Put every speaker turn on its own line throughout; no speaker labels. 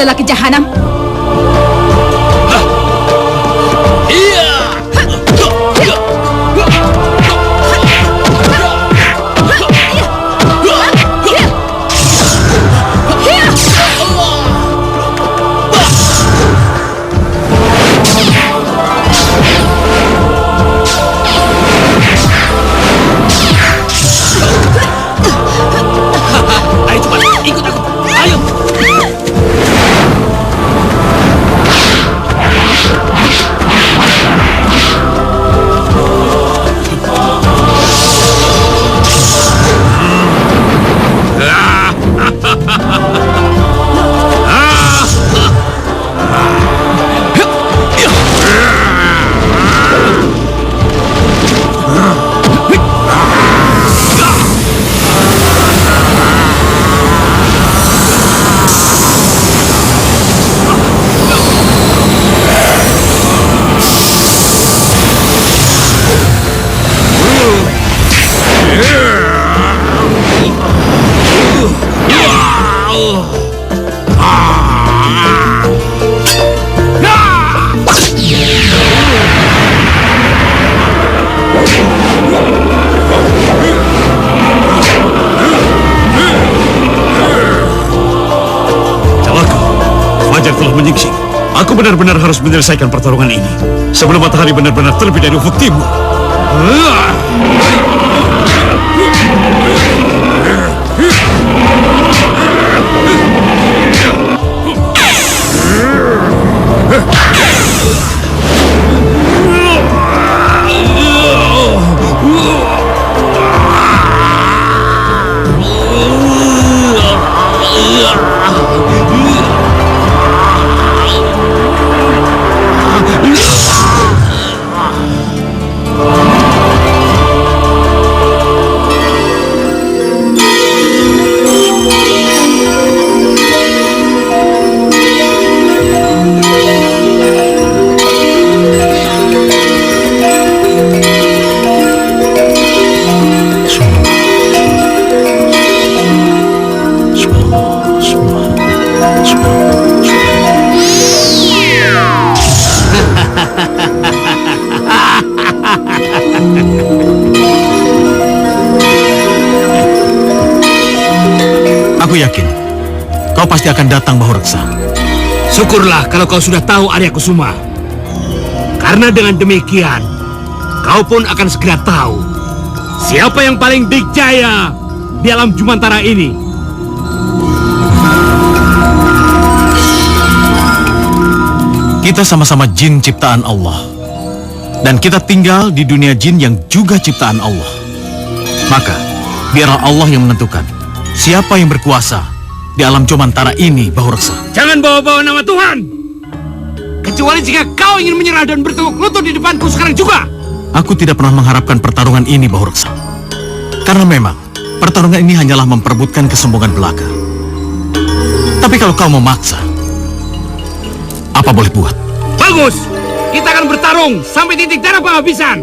lelaki jahanam.
Aku benar-benar harus menyelesaikan pertarungan ini sebelum matahari benar-benar terbit dari ufuk timur.
Aku yakin kau pasti akan datang, Bahureksa.
Syukurlah kalau kau sudah tahu Arya Kusuma. Karena dengan demikian, kau pun akan segera tahu siapa yang paling dikjaya di alam Jumantara ini.
Kita sama-sama jin ciptaan Allah. Dan kita tinggal di dunia jin yang juga ciptaan Allah. Maka, biarlah Allah yang menentukan siapa yang berkuasa di alam Jumantara ini, Bahureksa.
Jangan bawa-bawa nama Tuhan. Kecuali jika kau ingin menyerah dan bertukuk lutut di depanku sekarang juga.
Aku tidak pernah mengharapkan pertarungan ini, Bahureksa. Karena memang, pertarungan ini hanyalah memperebutkan kesombongan belaka. Tapi kalau kau memaksa, apa boleh buat?
Bagus. Kita akan bertarung sampai titik darah penghabisan.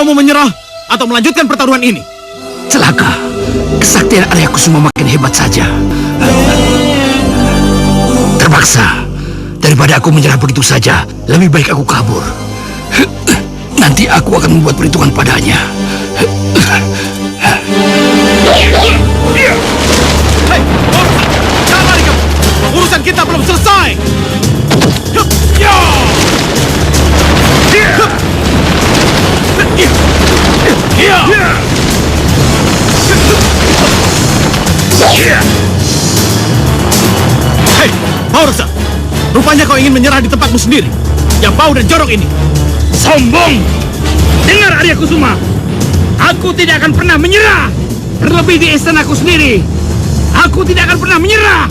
kau mau menyerah atau melanjutkan pertaruhan ini?
Celaka. Kesaktian Arya Kusuma makin hebat saja. Terpaksa. Daripada aku menyerah begitu saja, lebih baik aku kabur. Nanti aku akan membuat perhitungan padanya.
Hei, jangan lari kamu. Urusan kita belum selesai. Hup, ya. Hup. Ya. Hei, Maursa. Rupanya kau ingin menyerah di tempatmu sendiri. Yang bau dan jorok ini.
Sombong! Dengar Arya Kusuma. Aku tidak akan pernah menyerah. Terlebih di istanaku sendiri. Aku tidak akan pernah menyerah.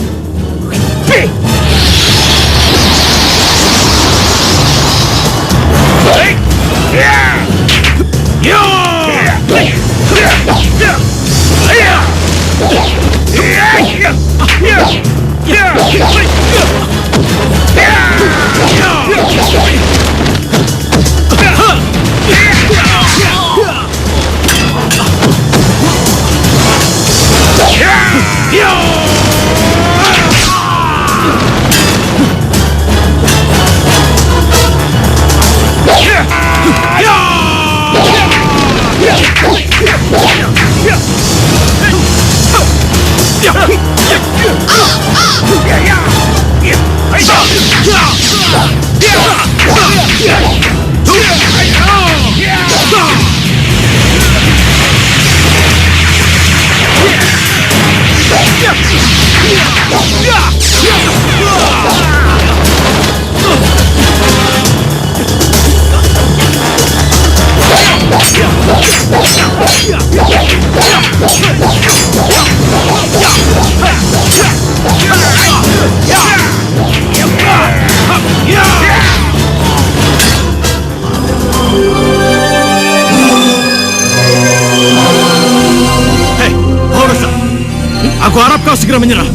Aku harap kau segera menyerah.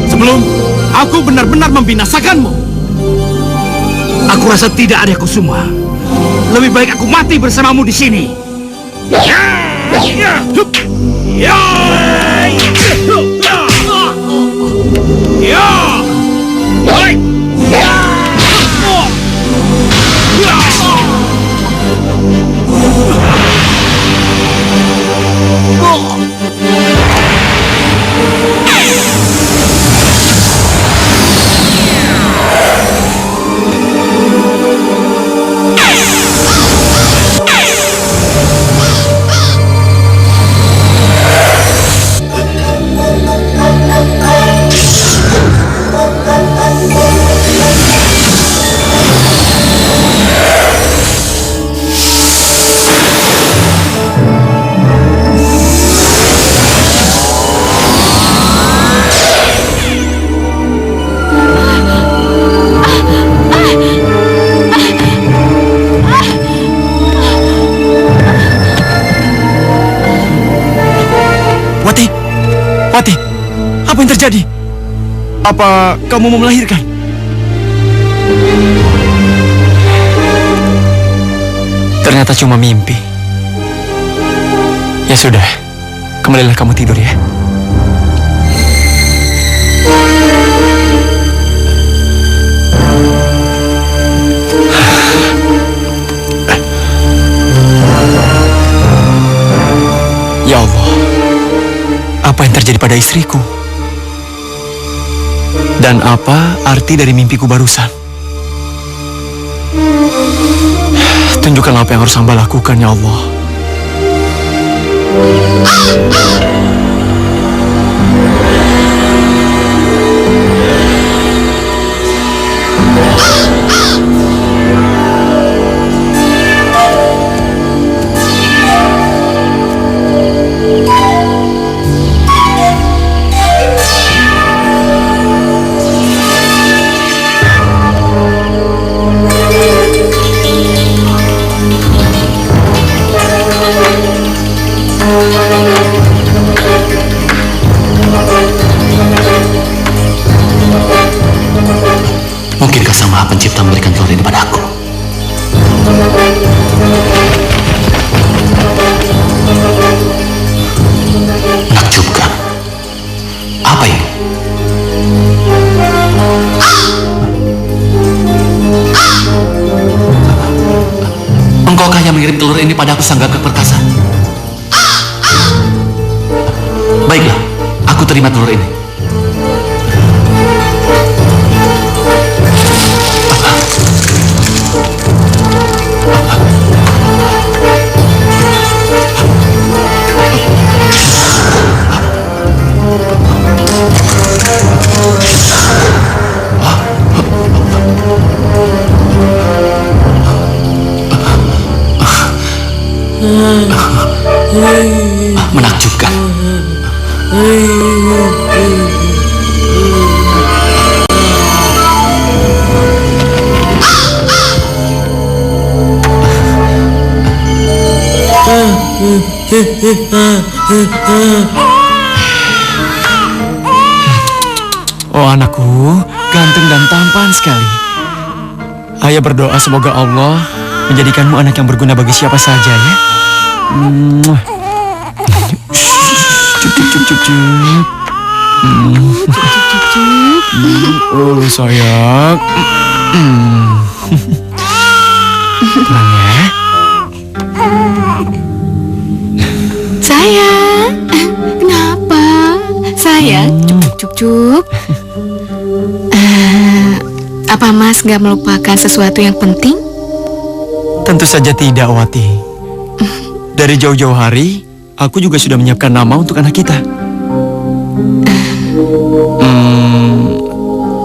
Sebelum aku benar-benar membinasakanmu.
Aku rasa tidak Arya Kusuma. Lebih baik aku mati bersamamu di sini.
Wati, apa yang terjadi? Apa kamu mau melahirkan?
Ternyata cuma mimpi. Ya sudah, kembalilah kamu tidur ya. Ya Allah, apa yang terjadi pada istriku? Dan apa arti dari mimpiku barusan? Tunjukkanlah apa yang harus hamba lakukan, ya Allah. telur ini padaku Sang Gagak Perkasa. Baiklah, aku terima telur ini. Menakjubkan.
Oh anakku, ganteng dan tampan sekali. Ayah berdoa semoga Allah menjadikanmu anak yang berguna bagi siapa saja ya. Cup cup cup cup cup. Oh sayang. Tenang ya.
Sayang, kenapa? Sayang, cup cup cup. Apa Mas gak melupakan sesuatu yang penting?
Tentu saja tidak, Wati. Dari jauh-jauh hari, aku juga sudah menyiapkan nama untuk anak kita.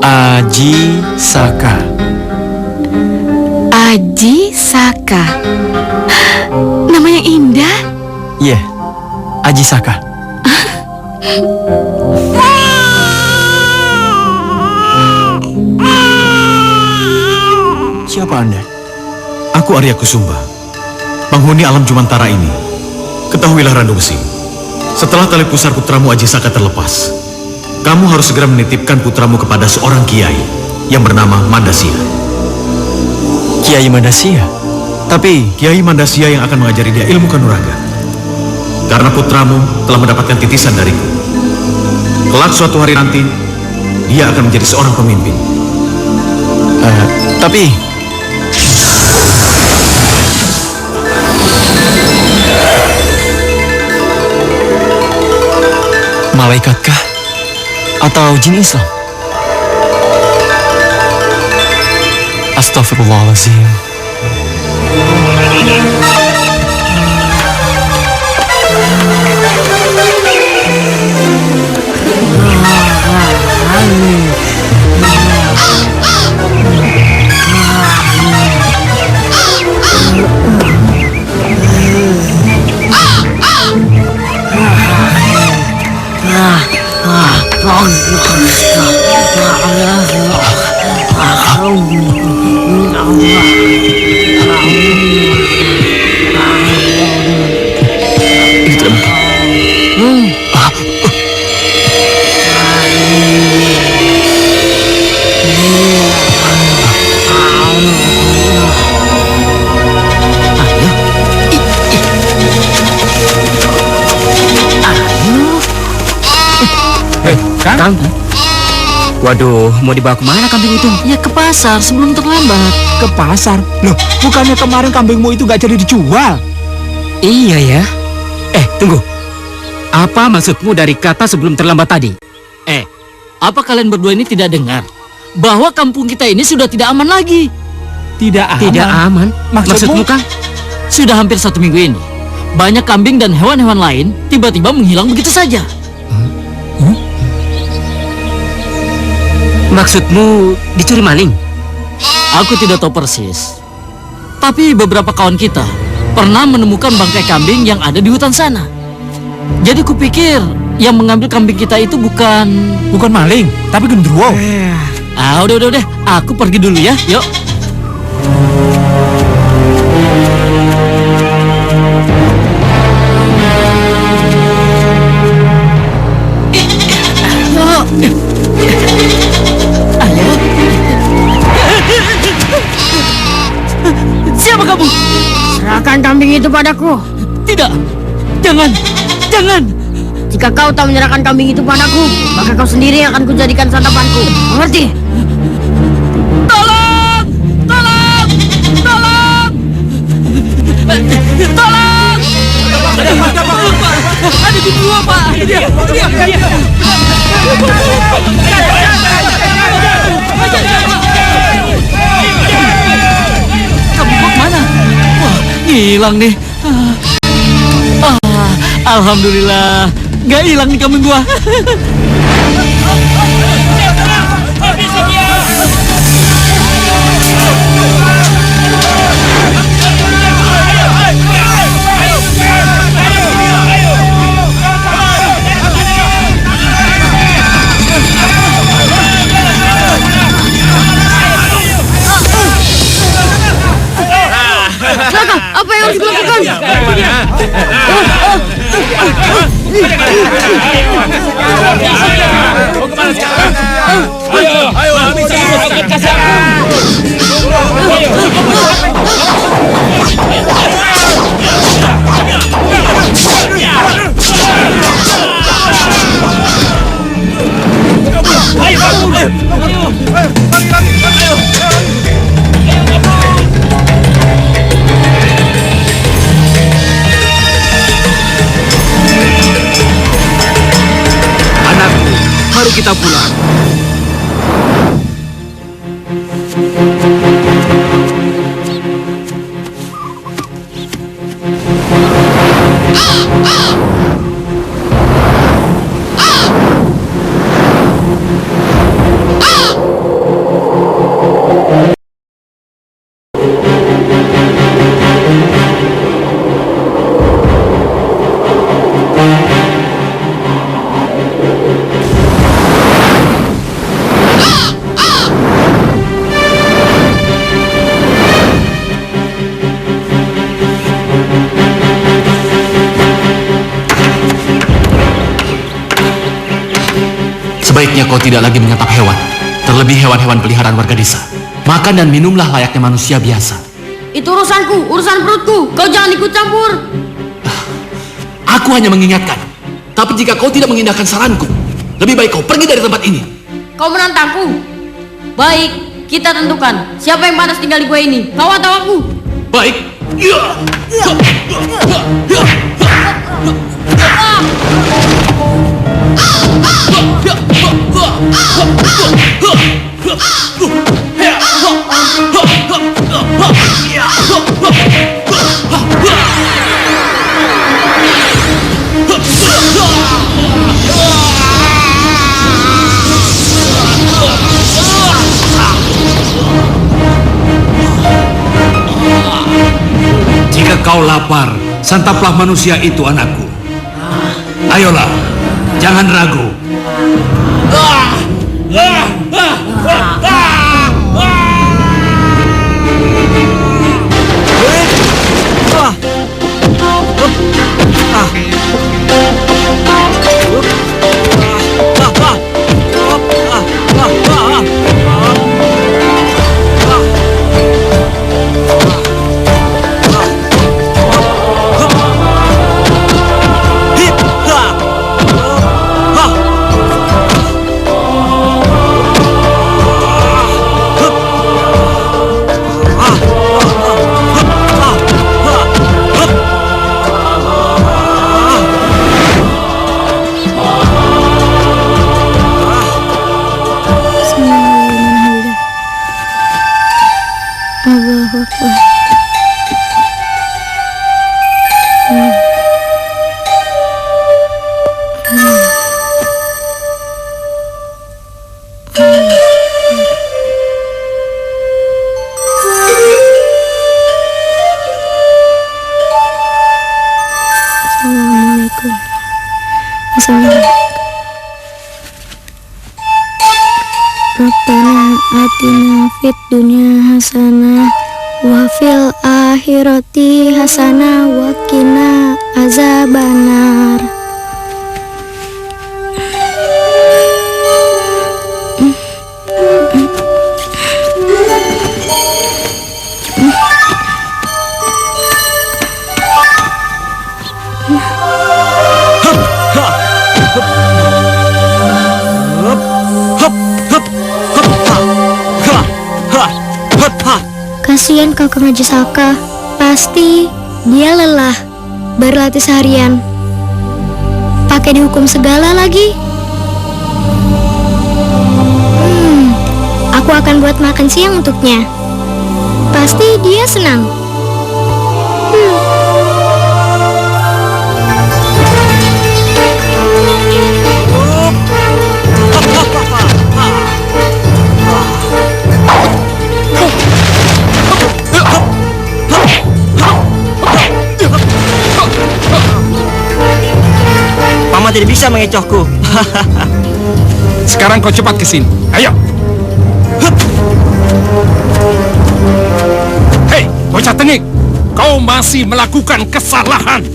Aji Saka.
Aji Saka. Nama yang indah.
Iya, Aji Saka. Siapa Anda?
Aku Arya Kusumba, penghuni alam Jumantara ini. Ketahuilah Randu Besi, setelah tali pusar putramu Aji Saka terlepas, kamu harus segera menitipkan putramu kepada seorang kiai yang bernama Mandasia.
Kiai Mandasia? Tapi
Kiai Mandasia yang akan mengajari dia ilmu kanuraga. Karena putramu telah mendapatkan titisan dariku. Kelak suatu hari nanti, dia akan menjadi seorang pemimpin.
Tapi malaikatkah? Atau jin Islam? Astagfirullahaladzim.
Kang? Waduh, mau dibawa kemana kambing itu?
Ya ke pasar sebelum terlambat.
Ke pasar? Loh, bukannya kemarin kambingmu itu gak jadi dijual?
Iya ya. Tunggu. Apa maksudmu dari kata sebelum terlambat tadi?
Apa kalian berdua ini tidak dengar bahwa kampung kita ini sudah tidak aman lagi?
Tidak aman.
Tidak aman?
Maksudmu?
Kang?
Sudah hampir 1 minggu ini, banyak kambing dan hewan-hewan lain tiba-tiba menghilang begitu saja.
Maksudmu dicuri maling?
Aku tidak tahu persis, tapi beberapa kawan kita pernah menemukan bangkai kambing yang ada di hutan sana. Jadi kupikir yang mengambil kambing kita itu
Bukan maling, tapi gendruwo.
Udah, aku pergi dulu ya, yuk. Siapa kamu?
Serahkan kambing itu padaku.
Tidak, jangan.
Jika kau tak menyerahkan kambing itu padaku, maka kau sendiri yang akan kujadikan santapanku. Mengerti?
Tolong! Kambing gua, Pak. Dia. Kambing gua kemana? Wah, hilang nih. Alhamdulillah, nggak hilang nih kambing gua.
Raka, apa yang harus dilakukan?
Anakku, mari kita pulang.
Sebaiknya kau tidak lagi menyantap hewan, terlebih hewan-hewan peliharaan warga desa. Makan dan minumlah layaknya manusia biasa.
Itu urusanku, urusan perutku. Kau jangan ikut campur.
Aku hanya mengingatkan. Tapi jika kau tidak mengindahkan saranku, lebih baik kau pergi dari tempat ini.
Kau menantangku. Baik, kita tentukan siapa yang pantas tinggal di gua ini. Kau atau aku?
Baik.
Jika kau lapar, santaplah manusia itu, anakku. Ayolah, jangan ragu.
Rabbana atina fid dunya hasanah wa fil akhirati hasanah wa qina azabannar. Kasihan kau Raja Saka, pasti dia lelah berlatih seharian.
pakai dihukum segala lagi. Aku akan buat makan siang untuknya. Pasti dia senang.
Paman tidak bisa mengecohku.
Sekarang kau cepat ke sini. Ayo. Hei, bocah tengik. Kau masih melakukan kesalahan.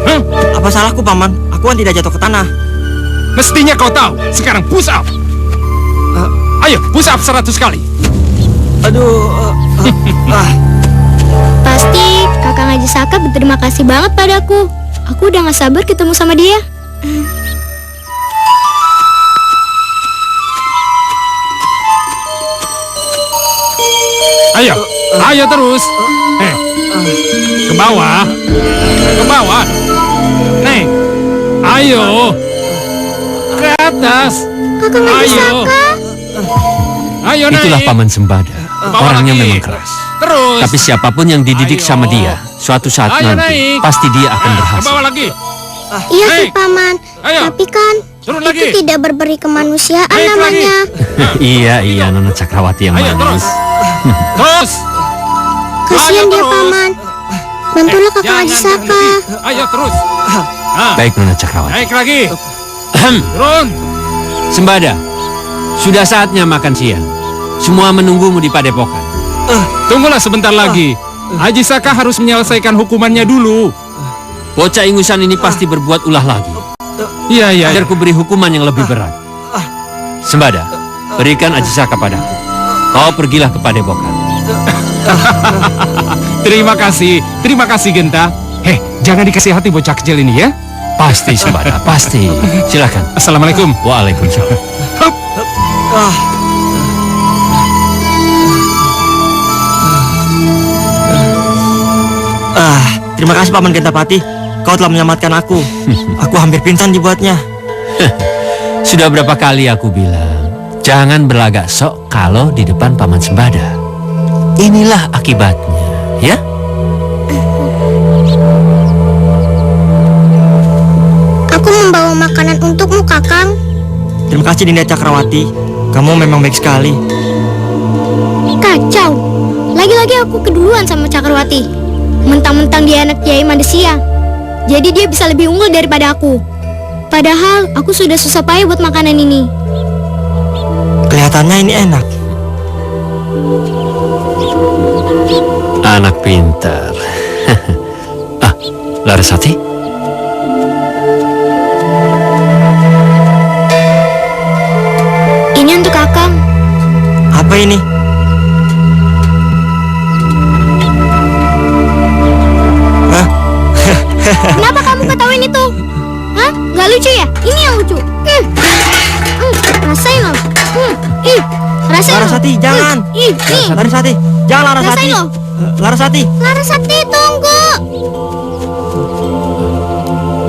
Hah?
Apa salahku, Paman? Aku kan tidak jatuh ke tanah.
Mestinya kau tahu. Sekarang push up. Ayo, push up 100 kali.
Aduh.
Pasti Kakang Haji Saka berterima kasih banget padaku. Aku udah gak sabar ketemu sama dia.
Ayo, ayo terus. Ke bawah. Ke bawah. Nih. Ayo. Ke atas.
Kakang Haji
Ayo.
Saka.
Ayo naik.
Itulah Paman Sembada.
Bawa
Orangnya
lagi.
memang keras.
Terus.
Tapi siapapun yang dididik
Ayo.
sama dia, suatu saat
Ayo
nanti
naik.
pasti dia akan
Ke
berhasil.
bawah lagi.
Iya
Naik.
sih Paman.
Ayo.
Tapi kan
Turun
itu
lagi.
tidak berberi kemanusiaan
Naik
namanya.
Iya, Nona Cakrawati yang
Ayo terus.
manis.
Terus.
Kasihan
Ayo
dia
terus.
Paman. Bantulah Kakang Haji
Jangan
Saka.
berhenti. Ayo terus.
Baik, Nona Cakrawati.
Naik lagi. Turun.
Sembada, sudah saatnya makan siang. Semua menunggumu di padepokan.
Tunggulah sebentar lagi. Haji Saka harus menyelesaikan hukumannya dulu.
Bocah ingusan ini pasti berbuat ulah lagi.
Iya, iya.
Agar ku beri hukuman yang lebih berat. Sembada, berikan Haji Saka padaku. Kau pergilah ke padepokan.
Terima kasih Genta. Jangan dikasih hati bocah kecil ini ya.
Pasti Sembada, pasti. Silakan.
Assalamualaikum.
Waalaikumsalam.
Terima kasih Paman Gentapati. Kau telah menyelamatkan aku. Aku hampir pingsan dibuatnya.
Sudah berapa kali aku bilang, jangan berlagak sok kalau di depan Paman Sembada. Inilah akibatnya, ya?
Aku membawa makanan untukmu, Kakang.
Terima kasih Dinda Cakrawati. Kamu memang baik sekali.
Kacau. Lagi-lagi aku keduluan sama Cakrawati. Mentang-mentang dia anak Kiai Madesia. Jadi dia bisa lebih unggul daripada aku. Padahal aku sudah susah payah buat makanan ini.
Kelihatannya ini enak.
Anak pintar. Larasati?
Ini untuk Kakang.
Apa ini?
Kenapa kamu ketawain itu? Hah? Gak lucu ya? Ini yang lucu. Rasain loh. Rasain loh.
Larasati, jangan.
Nih.
Larasati, jangan Larasati.
Rasain loh.
Larasati.
Larasati, tunggu.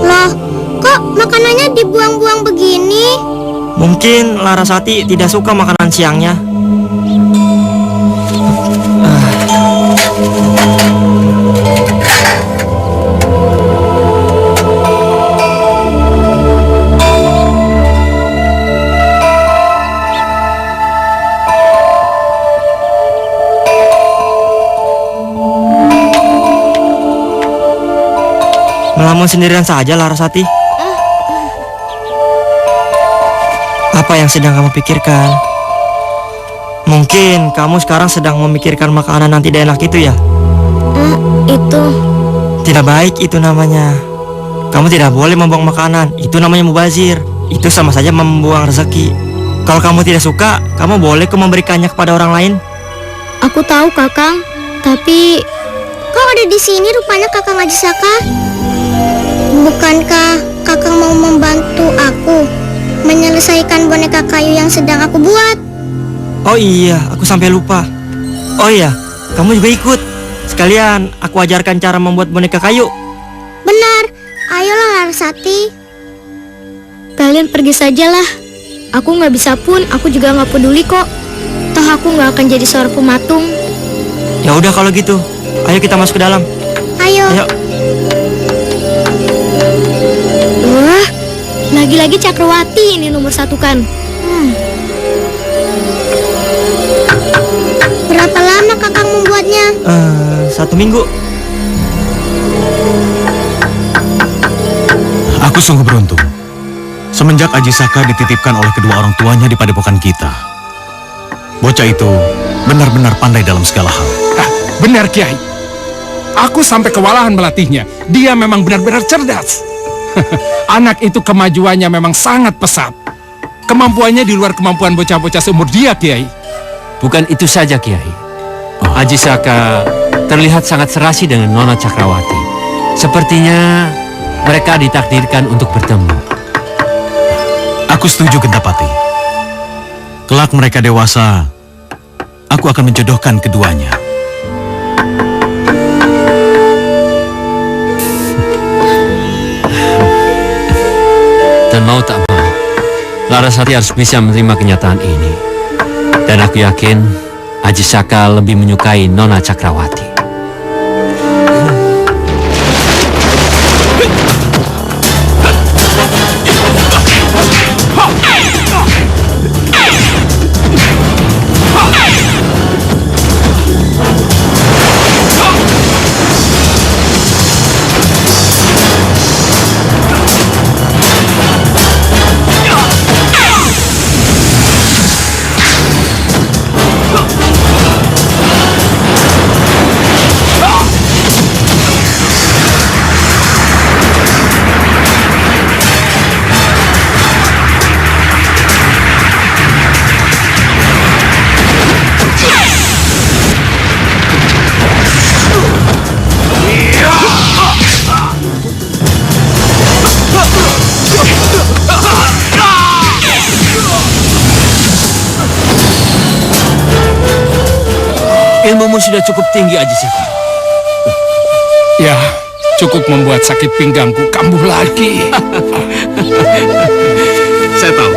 Loh, kok makanannya dibuang-buang begini?
Mungkin Larasati tidak suka makanan siangnya. Melamun sendirian saja Larasati. Apa yang sedang kamu pikirkan? Mungkin kamu sekarang sedang memikirkan makanan yang tidak enak itu ya?
Itu.
Tidak baik itu namanya. Kamu tidak boleh membuang makanan. Itu namanya mubazir. Itu sama saja membuang rezeki. Kalau kamu tidak suka, kamu boleh kok memberikannya kepada orang lain.
Aku tahu, Kakang. Tapi kok ada di sini rupanya Kakang Haji Saka? Bukankah Kakang mau membantu aku menyelesaikan boneka kayu yang sedang aku buat?
Oh iya, aku sampai lupa. Oh iya, kamu juga ikut. Sekalian aku ajarkan cara membuat boneka kayu.
Benar. Ayolah Larasati. Kalian pergi sajalah. Aku nggak bisa pun, aku juga nggak peduli kok. Toh aku nggak akan jadi seorang pematung.
Ya udah kalau gitu, ayo kita masuk ke dalam.
Ayo.
Ayo.
Wah, lagi-lagi Cakrawati ini nomor satu kan. Berapa lama kakak membuatnya?
1 minggu.
Aku sungguh beruntung. Semenjak Aji Saka dititipkan oleh kedua orang tuanya di padepokan kita, bocah itu benar-benar pandai dalam segala hal.
Benar Kiai. Aku sampai kewalahan melatihnya. Dia memang benar-benar cerdas. Anak itu kemajuannya memang sangat pesat. Kemampuannya di luar kemampuan bocah-bocah seumur dia, Kiai.
Bukan itu saja, Kiai. Aji Saka terlihat sangat serasi dengan Nona Cakrawati. Sepertinya mereka ditakdirkan untuk bertemu.
Aku setuju, Gentapati. Kelak mereka dewasa, aku akan menjodohkan keduanya.
Dan mau tak mau, Larasati harus bisa menerima kenyataan ini. Dan aku yakin Aji Saka lebih menyukai Nona Cakrawati. Ilmumu sudah cukup tinggi, Aji Saka.
Ya, cukup membuat sakit pinggangku kambuh lagi.
Saya tahu.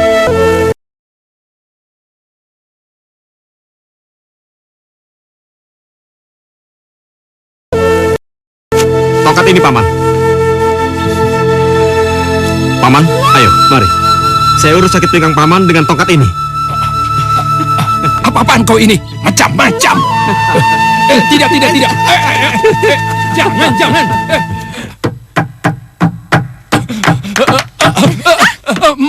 Tongkat ini, Paman. Paman, ayo, mari. Saya urus sakit pinggang Paman dengan tongkat ini.
Apa-apaan kau ini? Macam-macam. Tidak. Jangan.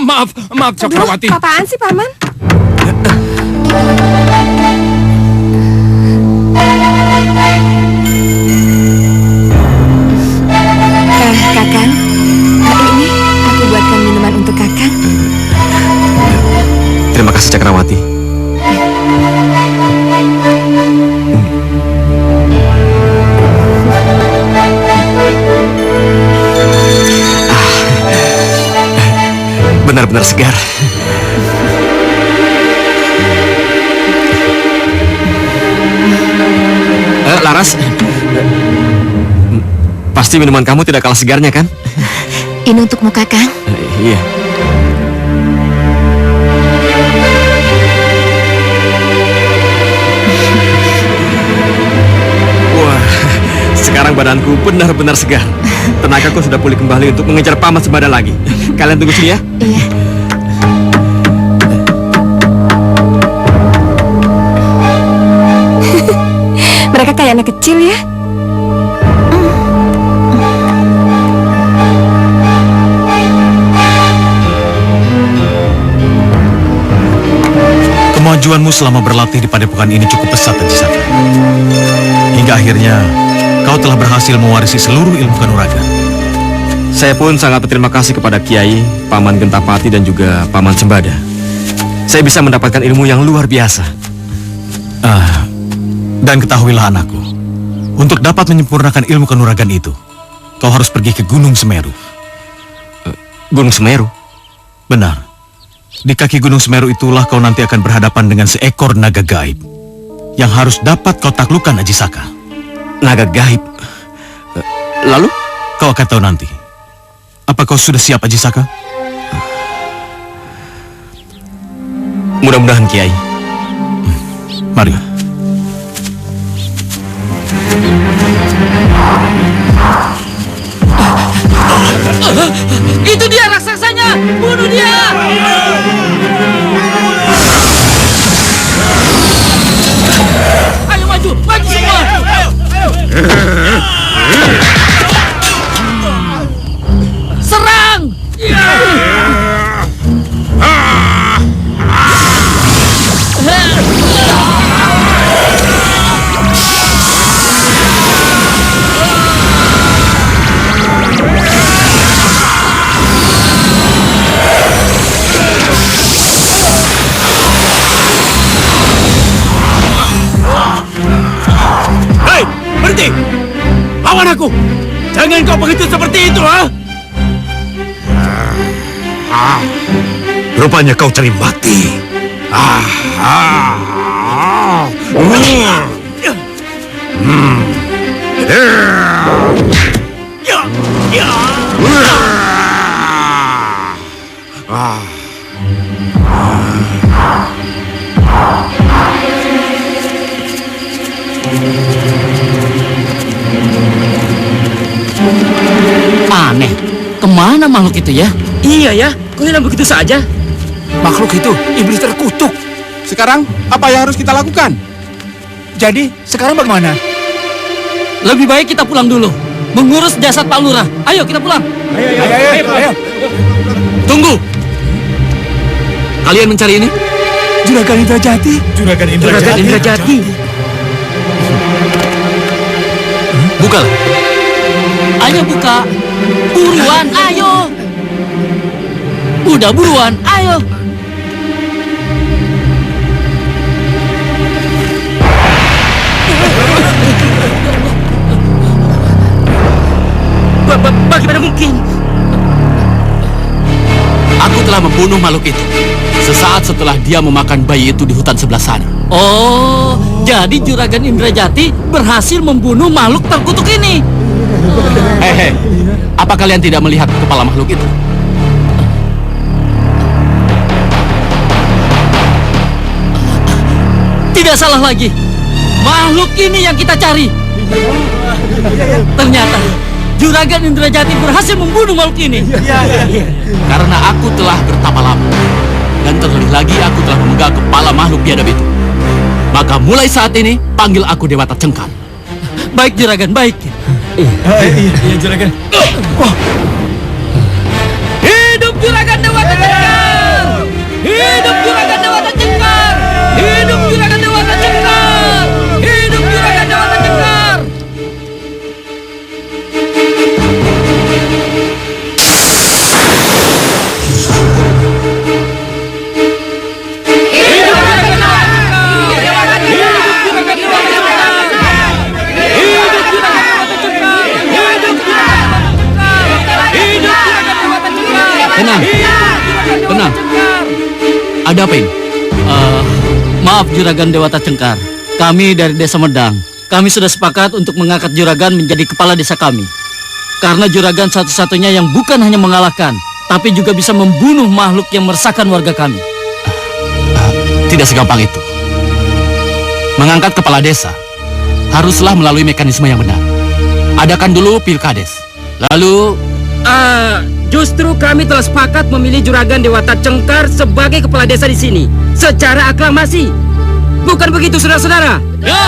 Maaf Cakrawati.
Apaan sih, Paman? Kakang, ini aku buatkan minuman untuk Kakang.
Terima kasih, Cakrawati. Benar-benar segar. Laras, pasti minuman kamu tidak kalah segarnya, kan?
Ini untukmu, Kakang.
Iya. Wah, sekarang badanku benar-benar segar. Tenagaku sudah pulih kembali untuk mengejar Paman Sembada lagi. Kalian tunggu sini ya.
Iya. Mereka kayak anak kecil ya.
Kemajuanmu selama berlatih di padepokan ini cukup pesat, Aji Saka. Hingga akhirnya kau telah berhasil mewarisi seluruh ilmu kanuragan. Saya pun sangat berterima kasih kepada Kiai, Paman Gentapati dan juga Paman Sembada. Saya bisa mendapatkan ilmu yang luar biasa. Dan ketahuilah anakku, untuk dapat menyempurnakan ilmu kanuragan itu, kau harus pergi ke Gunung Semeru. Gunung Semeru? Benar. Di kaki Gunung Semeru itulah kau nanti akan berhadapan dengan seekor naga gaib yang harus dapat kau taklukkan, Aji Saka. Naga gaib? Lalu? Kau akan tahu nanti. Apa kau sudah siap, Aji Saka? Mudah-mudahan Kiai. Mari.
Itu dia raksasanya! Bunuh dia! Ayo maju! Maju semua! Serang!
Hei, berhenti! Lawan aku! Jangan kau begitu seperti itu, ha? Rupanya kau cari mati.
Aneh, kemana makhluk itu ya?
Iya ya, kok hilang begitu saja?
Makhluk itu iblis terkutuk. Sekarang apa yang harus kita lakukan? Jadi sekarang bagaimana?
Lebih baik kita pulang dulu, mengurus jasad Pak Lurah. Ayo kita pulang.
Ayo.
Tunggu! Kalian mencari ini?
Juragan Indrajati.
Juragan Indrajati.
Bukalah.
Ayo buka. Buruan, ayo. Udah buruan, ayo.
Bagaimana mungkin?
Aku telah membunuh makhluk itu sesaat setelah dia memakan bayi itu di hutan sebelah sana.
Oh, jadi Juragan Indrajati berhasil membunuh makhluk terkutuk ini.
Hehe, apa kalian tidak melihat kepala makhluk itu?
Tidak salah lagi. Makhluk ini yang kita cari. Ternyata Juragan Indrajati berhasil membunuh makhluk ini.
Karena aku telah bertapa lama dan terlebih lagi aku telah memegang kepala makhluk biadab itu. Maka mulai saat ini panggil aku Dewata Cengkar.
Baik Juragan, baik.
Iya, Juragan.
Hidup Juragan Dewata Cengkar! Hidup Juragan Dewata Cengkar! Hidup Juragan Dewata Cengkar! Hidup Juragan Dewata Cengkar!
Tenang. Ada apa ini?
Maaf Juragan Dewata Cengkar. Kami dari Desa Medang. Kami sudah sepakat untuk mengangkat Juragan menjadi kepala desa kami. Karena Juragan satu-satunya yang bukan hanya mengalahkan, tapi juga bisa membunuh makhluk yang meresahkan warga kami.
Tidak segampang itu. Mengangkat kepala desa haruslah melalui mekanisme yang benar. Adakan dulu pilkades. Lalu
Justru kami telah sepakat memilih Juragan Dewata Cengkar sebagai kepala desa di sini secara aklamasi. Bukan begitu, saudara-saudara?
Ya,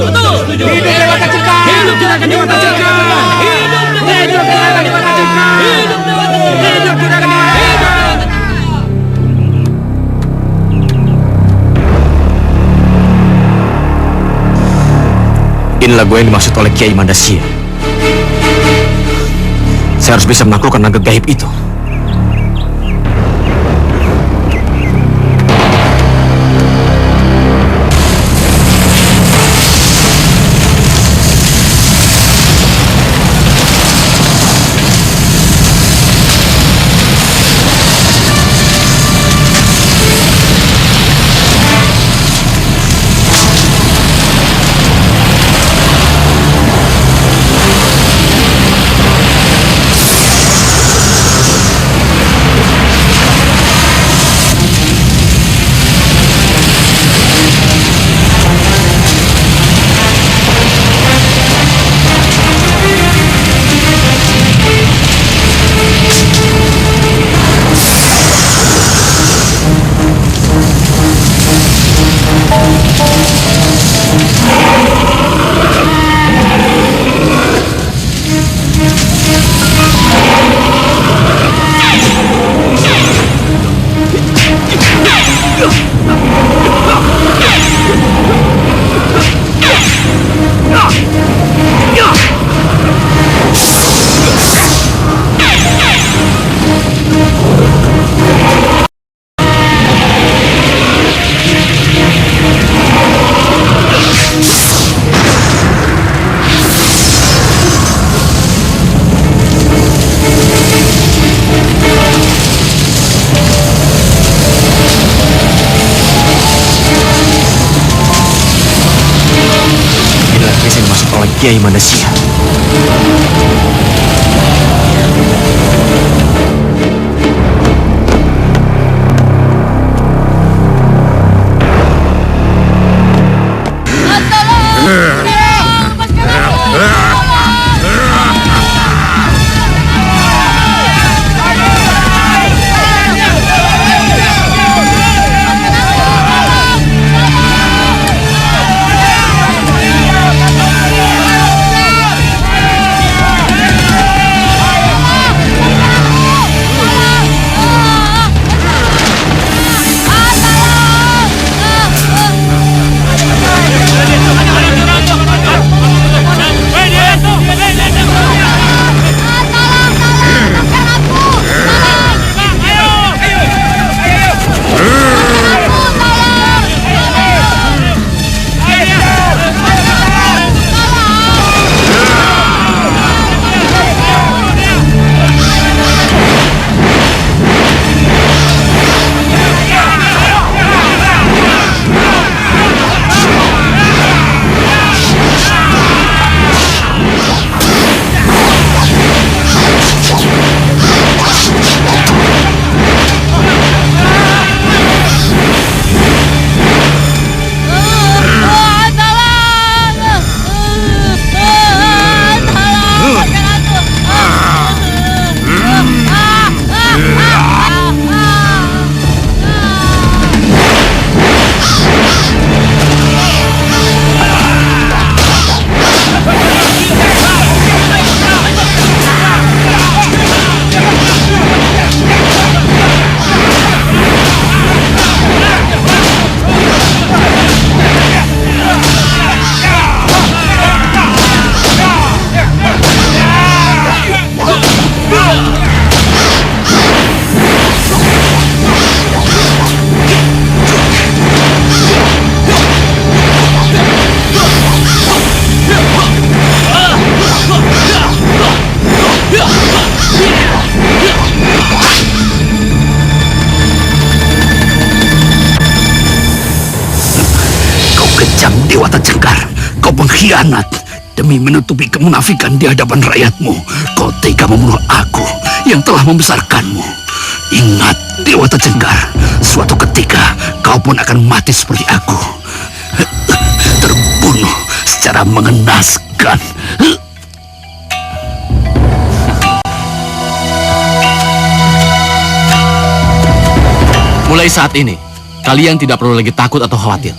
betul.
Hidup Dewata Cengkar! Hidup Juragan Dewata Cengkar! Hidup Juragan Dewata Cengkar! Hidup Juragan Dewata Cengkar!
Inilah gue yang dimaksud oleh Kiai Mandasya. Saya harus bisa menaklukkan naga gaib itu. Kiai Manusia.
Dewata Cengkar, kau pengkhianat. Demi menutupi kemunafikan di hadapan rakyatmu, kau tega membunuh aku yang telah membesarkanmu. Ingat, Dewata Cengkar, suatu ketika kau pun akan mati seperti aku. Terbunuh secara mengenaskan.
Mulai saat ini, kalian tidak perlu lagi takut atau khawatir.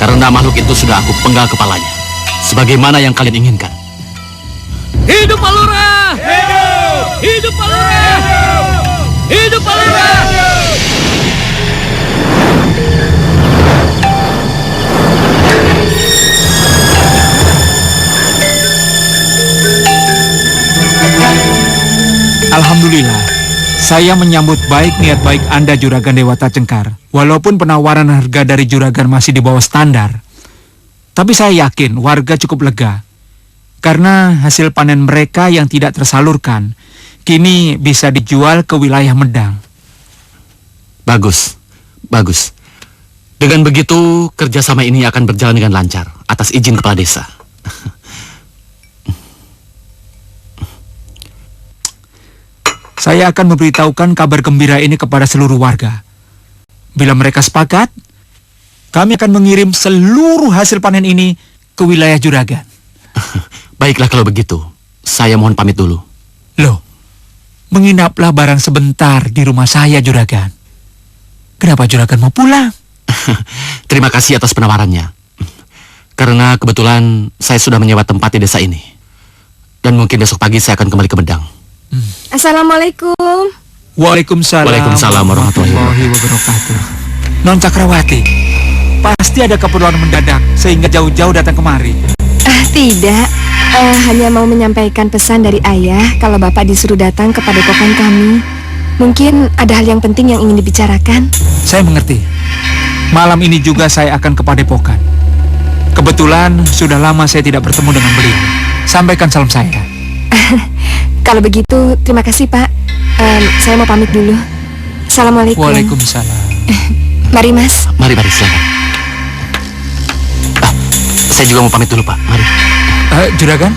Karena makhluk itu sudah aku penggal kepalanya. Sebagaimana yang kalian inginkan.
Hidup Pak Lurah! Hidup! Hidup Pak Lurah! Hidup Pak Lurah!
Alhamdulillah, saya menyambut baik niat baik Anda Juragan Dewata Cengkar. Walaupun penawaran harga dari Juragan masih di bawah standar, tapi saya yakin warga cukup lega. Karena hasil panen mereka yang tidak tersalurkan, kini bisa dijual ke wilayah Medang.
Bagus, bagus. Dengan begitu, kerjasama ini akan berjalan dengan lancar, atas izin kepala desa.
Saya akan memberitahukan kabar gembira ini kepada seluruh warga. Bila mereka sepakat, kami akan mengirim seluruh hasil panen ini ke wilayah Juragan.
Baiklah kalau begitu, saya mohon pamit dulu.
Loh, menginaplah barang sebentar di rumah saya, Juragan. Kenapa Juragan mau pulang?
Terima kasih atas penawarannya. Karena kebetulan saya sudah menyewa tempat di desa ini. Dan mungkin besok pagi saya akan kembali ke Medang.
Assalamualaikum.
Waalaikumsalam.
Waalaikumsalam warahmatullahi
wabarakatuh. Non Cakrawati, pasti ada keperluan mendadak sehingga jauh-jauh datang kemari.
Tidak, hanya mau menyampaikan pesan dari ayah kalau bapak disuruh datang ke padepokan kami. Mungkin ada hal yang penting yang ingin dibicarakan.
Saya mengerti. Malam ini juga saya akan ke padepokan. Kebetulan sudah lama saya tidak bertemu dengan beliau. Sampaikan salam saya.
Kalau begitu, terima kasih Pak. Saya mau pamit dulu. Assalamualaikum.
Waalaikumsalam.
Mari Mas.
Mari, silakan. Saya juga mau pamit dulu, Pak. Mari.
Juragan?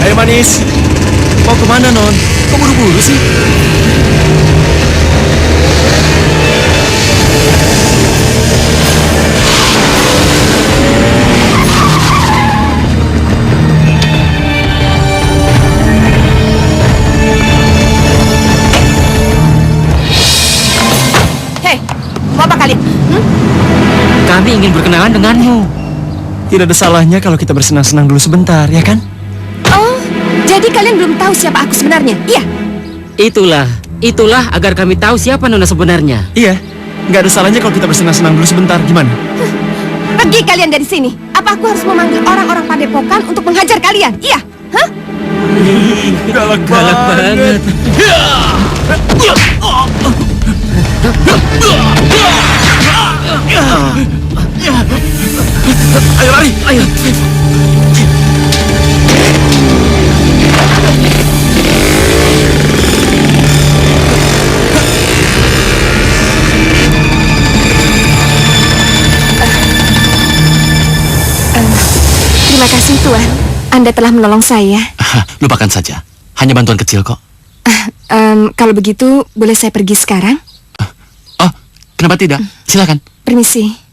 Ayo manis, mau kemana non? Kok buru-buru sih?
Hei, mau apa kalian?
Kami ingin berkenalan denganmu. Tidak ada salahnya kalau kita bersenang-senang dulu sebentar, ya kan?
Oh, jadi kalian belum tahu siapa aku sebenarnya? Iya.
Itulah agar kami tahu siapa Nona sebenarnya.
Iya, nggak ada salahnya kalau kita bersenang-senang dulu sebentar, gimana?
Pergi kalian dari sini. Apa aku harus memanggil orang-orang padepokan untuk menghajar kalian? Iya. Hah?
Galak banget. Ayo lari, ayo.
Terima kasih Tuan. Anda telah menolong saya.
Lupakan saja. Hanya bantuan kecil kok.
Kalau begitu, boleh saya pergi sekarang?
Oh, kenapa tidak? Silakan.
Permisi.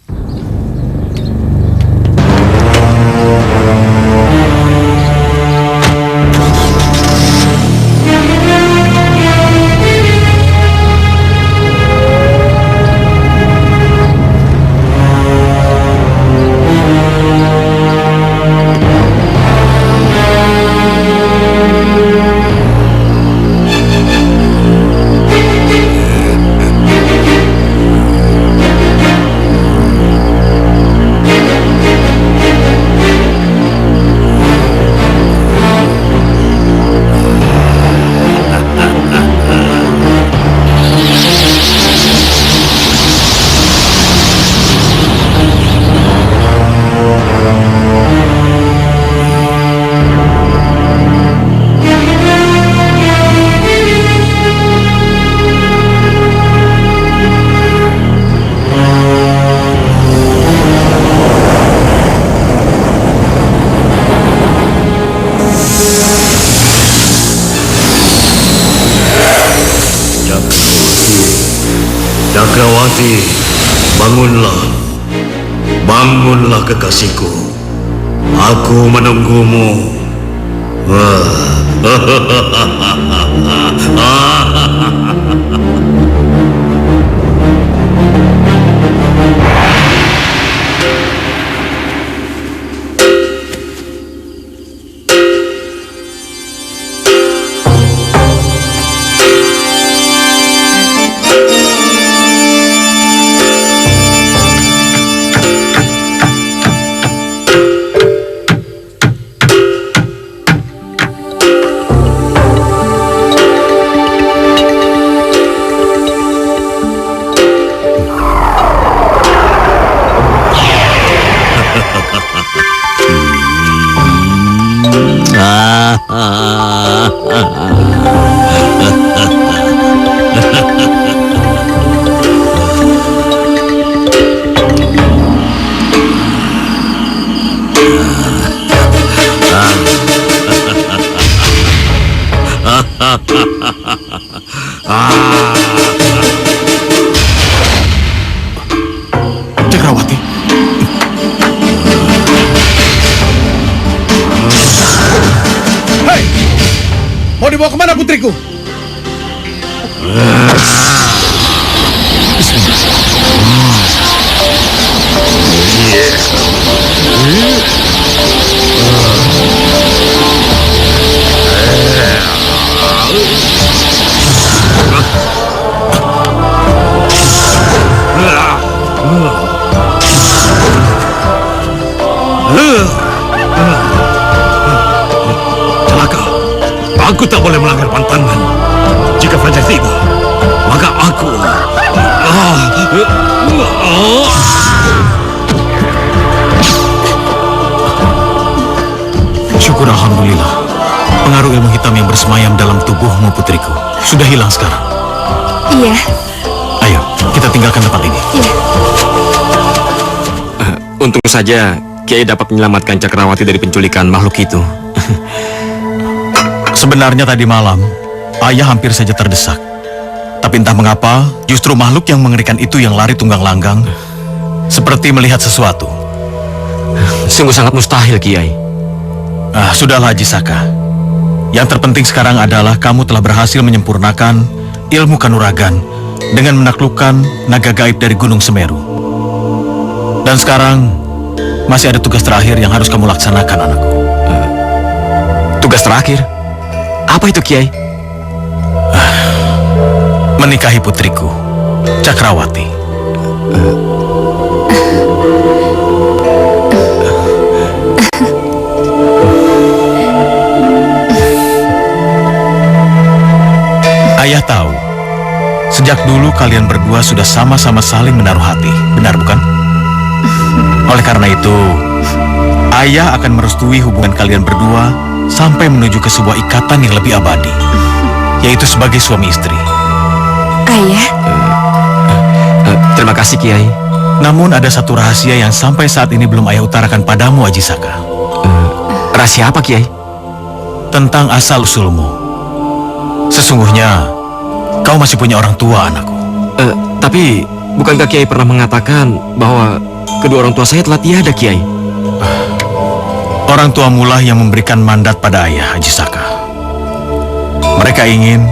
Cakrawati, bangunlah. Bangunlah kekasihku. Aku menunggumu.
Cakrawati.
Hei! Mau dibawa kemana putriku?
Bismillah.
Aku tak boleh melanggar pantangan. Jika fajar tiba, maka aku...
Syukur Alhamdulillah. Pengaruh ilmu hitam yang bersemayam dalam tubuhmu, putriku, sudah hilang sekarang.
Iya.
Ayo, kita tinggalkan tempat ini.
Iya.
Untung saja Kiai dapat menyelamatkan Cakrawati dari penculikan makhluk itu.
Sebenarnya tadi malam, ayah hampir saja terdesak. Tapi entah mengapa, justru makhluk yang mengerikan itu yang lari tunggang langgang, seperti melihat sesuatu.
Sungguh sangat mustahil, Kiai.
Sudahlah, Haji Saka. Yang terpenting sekarang adalah kamu telah berhasil menyempurnakan ilmu kanuragan dengan menaklukkan naga gaib dari Gunung Semeru. Dan sekarang masih ada tugas terakhir yang harus kamu laksanakan, anakku.
Tugas terakhir? Apa itu, Kiai?
Menikahi putriku, Cakrawati. Ayah tahu, sejak dulu kalian berdua sudah sama-sama saling menaruh hati, benar bukan? Oleh karena itu, ayah akan merestui hubungan kalian berdua sampai menuju ke sebuah ikatan yang lebih abadi, yaitu sebagai suami istri.
Ayah?
Terima kasih, Kiai.
Namun ada satu rahasia yang sampai saat ini belum ayah utarakan padamu, Haji Saka.
Rahasia apa, Kiai?
Tentang asal-usulmu. Sesungguhnya, kau masih punya orang tua, anakku.
Tapi, bukankah Kiai pernah mengatakan bahwa kedua orang tua saya telah tiada, Kiai?
Orang tuamulah yang memberikan mandat pada ayah, Haji Saka. Mereka ingin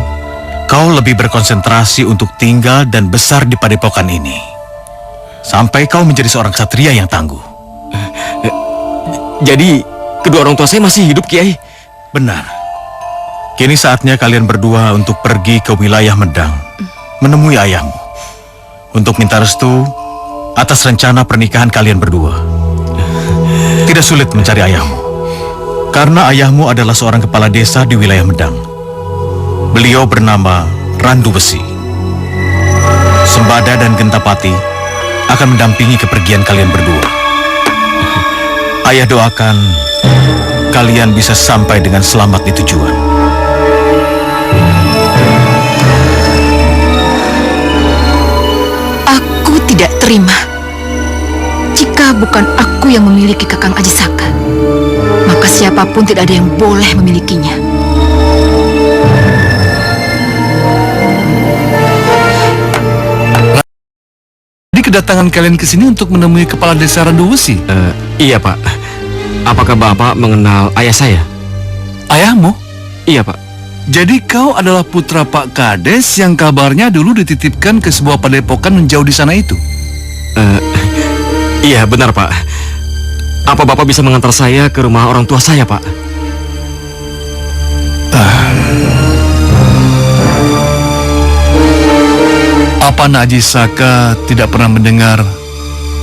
kau lebih berkonsentrasi untuk tinggal dan besar di padepokan ini. Sampai kau menjadi seorang ksatria yang tangguh.
Jadi, kedua orang tua saya masih hidup, Kiai?
Benar. Kini saatnya kalian berdua untuk pergi ke wilayah Medang, menemui ayahmu, untuk minta restu atas rencana pernikahan kalian berdua. Tidak sulit mencari ayahmu, karena ayahmu adalah seorang kepala desa di wilayah Medang. Beliau bernama Randu Besi. Sembada dan Gentapati akan mendampingi kepergian kalian berdua. Ayah doakan kalian bisa sampai dengan selamat di tujuan.
Aku tidak terima. Jika bukan aku yang memiliki Kakang Haji Saka, maka siapapun tidak ada yang boleh memilikinya.
Jadi kedatangan kalian ke sini untuk menemui kepala desa Randu Besi?
Iya, Pak. Apakah Bapak mengenal ayah saya?
Ayahmu?
Iya, Pak.
Jadi kau adalah putra Pak Kades yang kabarnya dulu dititipkan ke sebuah padepokan menjauh di sana itu?
Iya, benar, Pak. Apa Bapak bisa mengantar saya ke rumah orang tua saya, Pak?
Apa Haji Saka tidak pernah mendengar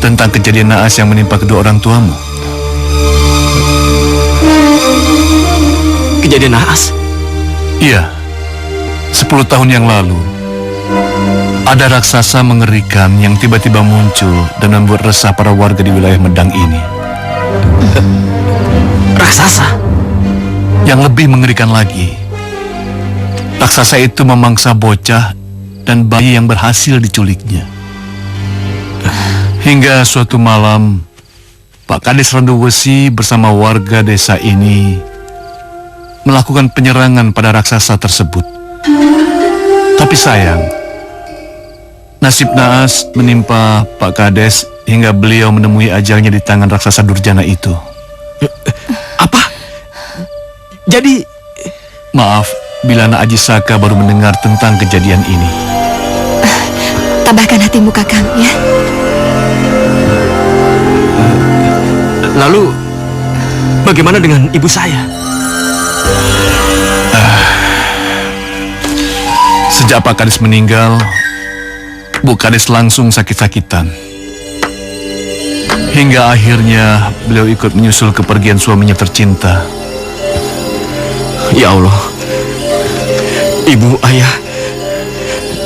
tentang kejadian naas yang menimpa kedua orang tuamu?
Kejadian naas?
Iya. 10 tahun yang lalu, ada raksasa mengerikan yang tiba-tiba muncul dan membuat resah para warga di wilayah Medang ini.
Raksasa?
Yang lebih mengerikan lagi, raksasa itu memangsa bocah dan bayi yang berhasil diculiknya. Hingga suatu malam, Pak Kades Randu Besi bersama warga desa ini melakukan penyerangan pada raksasa tersebut. Tapi sayang, nasib naas menimpa Pak Kades hingga beliau menemui ajalnya di tangan raksasa durjana itu.
Apa? Jadi...
Maaf bila Nak Haji Saka baru mendengar tentang kejadian ini.
Tabahkan hatimu, Kakang, ya.
Lalu, bagaimana dengan ibu saya?
Sejak Pak Kades meninggal, Bu Kades langsung sakit-sakitan. Hingga akhirnya beliau ikut menyusul kepergian suaminya tercinta.
Ya Allah, Ibu, ayah,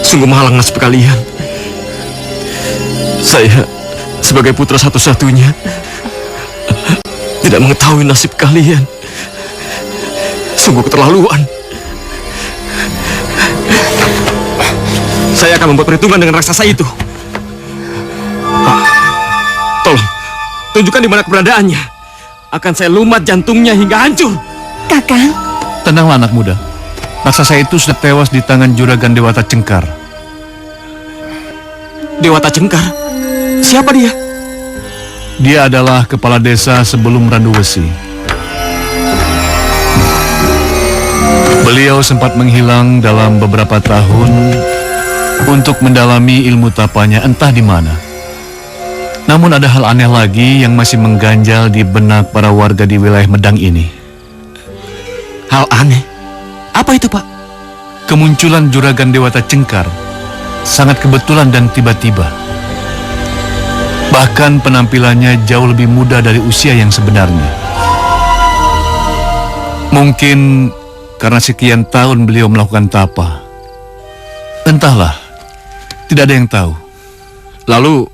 sungguh malang nasib kalian. Saya sebagai putra satu-satunya tidak mengetahui nasib kalian. Sungguh keterlaluan. Saya akan membuat perhitungan dengan raksasa itu. Tolong, tunjukkan di mana keberadaannya. Akan saya lumat jantungnya hingga hancur.
Kakang.
Tenanglah anak muda. Raksasa itu sudah tewas di tangan juragan Dewata Cengkar.
Dewata Cengkar? Siapa dia?
Dia adalah kepala desa sebelum Randu Wesi. Beliau sempat menghilang dalam beberapa tahun untuk mendalami ilmu tapanya entah di mana. Namun ada hal aneh lagi yang masih mengganjal di benak para warga di wilayah Medang ini.
Hal aneh? Apa itu, Pak?
Kemunculan juragan Dewata Cengkar sangat kebetulan dan tiba-tiba. Bahkan penampilannya jauh lebih muda dari usia yang sebenarnya. Mungkin karena sekian tahun beliau melakukan tapa. Entahlah, tidak ada yang tahu.
Lalu,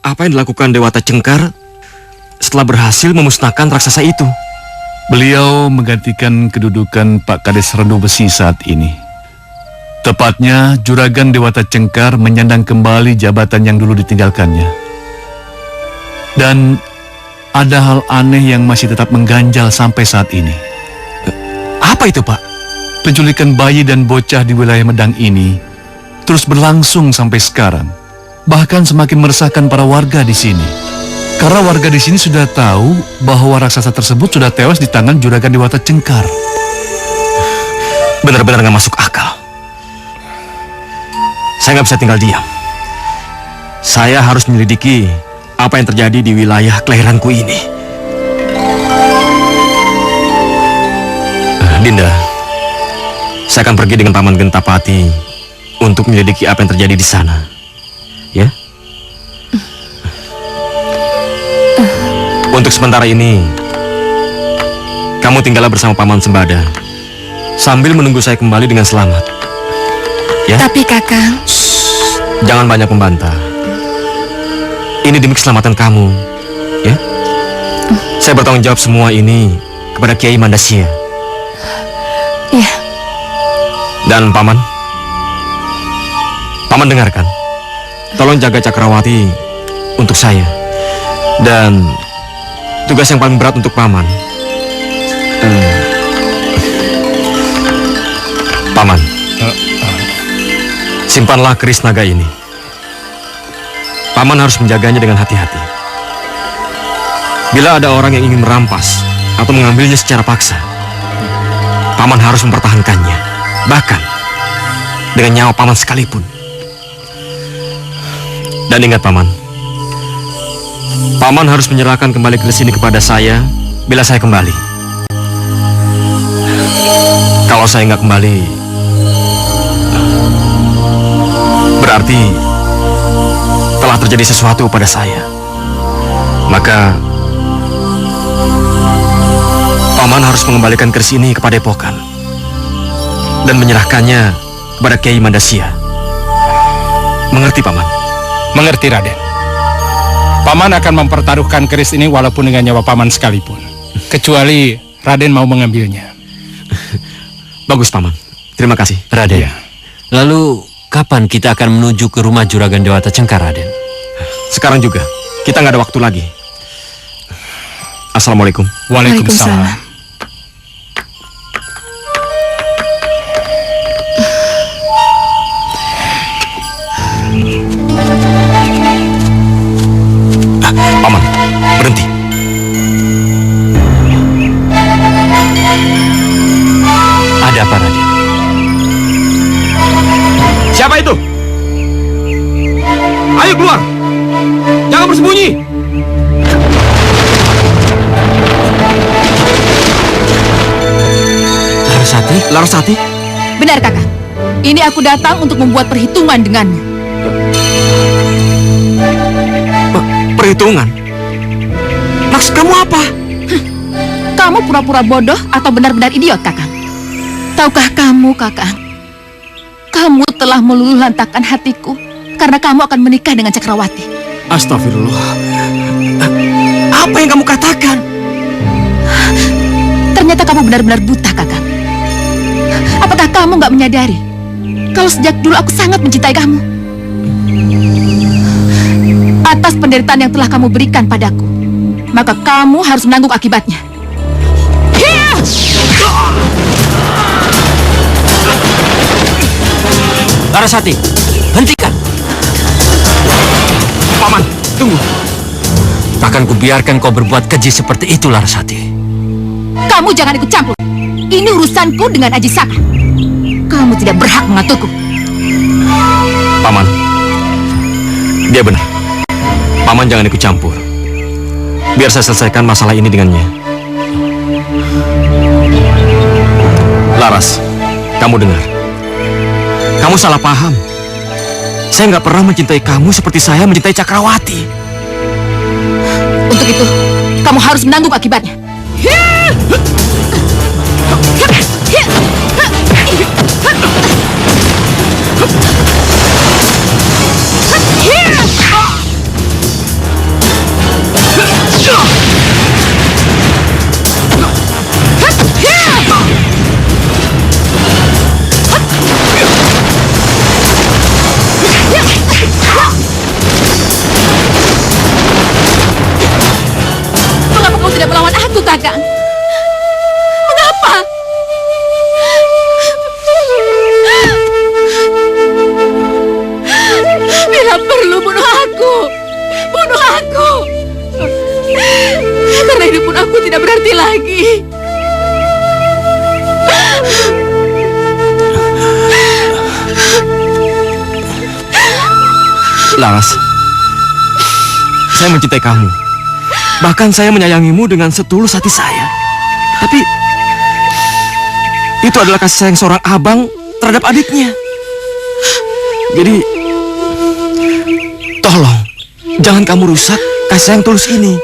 apa yang dilakukan Dewata Cengkar setelah berhasil memusnahkan raksasa itu?
Beliau menggantikan kedudukan Pak Kades Randu Besi saat ini. Tepatnya, juragan Dewata Cengkar menyandang kembali jabatan yang dulu ditinggalkannya. Dan ada hal aneh yang masih tetap mengganjal sampai saat ini.
Apa itu, Pak?
Penculikan bayi dan bocah di wilayah Medang ini terus berlangsung sampai sekarang. Bahkan semakin meresahkan para warga di sini. Karena warga di sini sudah tahu bahwa raksasa tersebut sudah tewas di tangan juragan Dewata Cengkar.
Benar-benar nggak masuk akal. Saya nggak bisa tinggal diam. Saya harus menyelidiki apa yang terjadi di wilayah kelahiranku ini. Dinda, saya akan pergi dengan Paman Gentapati untuk menyelidiki apa yang terjadi di sana. Ya? Untuk sementara ini, kamu tinggallah bersama Paman Sembada sambil menunggu saya kembali dengan selamat. Ya?
Tapi Kakang,
jangan banyak membantah. Ini demi keselamatan kamu, ya? Saya bertanggung jawab semua ini kepada Kiai Mandasya.
Iya.
Dan Paman dengarkan. Tolong jaga Cakrawati untuk saya. Dan tugas yang paling berat untuk Paman. Paman, simpanlah keris naga ini. Paman harus menjaganya dengan hati-hati. Bila ada orang yang ingin merampas atau mengambilnya secara paksa, Paman harus mempertahankannya, bahkan dengan nyawa Paman sekalipun. Dan ingat Paman, Paman harus menyerahkan kembali keris ini kepada saya bila saya kembali. Kalau saya nggak kembali, berarti telah terjadi sesuatu pada saya. Maka Paman harus mengembalikan keris ini kepada Epokan dan menyerahkannya kepada Kiai Mandasya. Mengerti, Paman?
Mengerti, Raden. Paman akan mempertaruhkan keris ini walaupun dengan nyawa Paman sekalipun. Kecuali Raden mau mengambilnya.
Bagus, Paman. Terima kasih.
Raden, lalu kapan kita akan menuju ke rumah Juragan Dewata Cengkar, Raden?
Sekarang juga. Kita nggak ada waktu lagi. Assalamualaikum.
Waalaikumsalam.
Paman, berhenti.
Ada apa, Raden?
Siapa itu? Ayo keluar. Jangan bersembunyi.
Larasati?
Larasati?
Benar, Kakang. Ini aku datang untuk membuat perhitungan denganmu.
Perhitungan? Maksud kamu apa?
Kamu pura-pura bodoh atau benar-benar idiot, Kakang? Tahukah kamu, Kakang, Kamu telah meluluh lantakkan hatiku karena kamu akan menikah dengan Cakrawati.
Astagfirullah. Apa yang kamu katakan?
Ternyata kamu benar-benar buta, Kakang. Apakah kamu nggak menyadari kalau sejak dulu aku sangat mencintai kamu? Atas penderitaan yang telah kamu berikan padaku, maka kamu harus menanggung akibatnya.
Larasati, hentikan.
Paman, tunggu.
Takkan kubiarkan kau berbuat keji seperti itu, Larasati.
Kamu jangan ikut campur. Ini urusanku dengan Aji Saka. Kamu tidak berhak mengaturku.
Paman, dia benar. Paman jangan ikut campur. Biar saya selesaikan masalah ini dengannya. Laras, kamu dengar. Kamu salah paham. Saya nggak pernah mencintai kamu seperti saya mencintai Cakrawati.
Untuk itu, kamu harus menanggung akibatnya. Mengapa kau tidak melawan aku, Kakang? Mengapa? Bila perlu bunuh aku. Bunuh aku. Karena hidup pun aku tidak berarti lagi.
Laras, saya mencintai kamu. Bahkan saya menyayangimu dengan setulus hati saya. Tapi itu adalah kasih sayang seorang abang terhadap adiknya. Jadi tolong jangan kamu rusak kasih sayang tulus ini.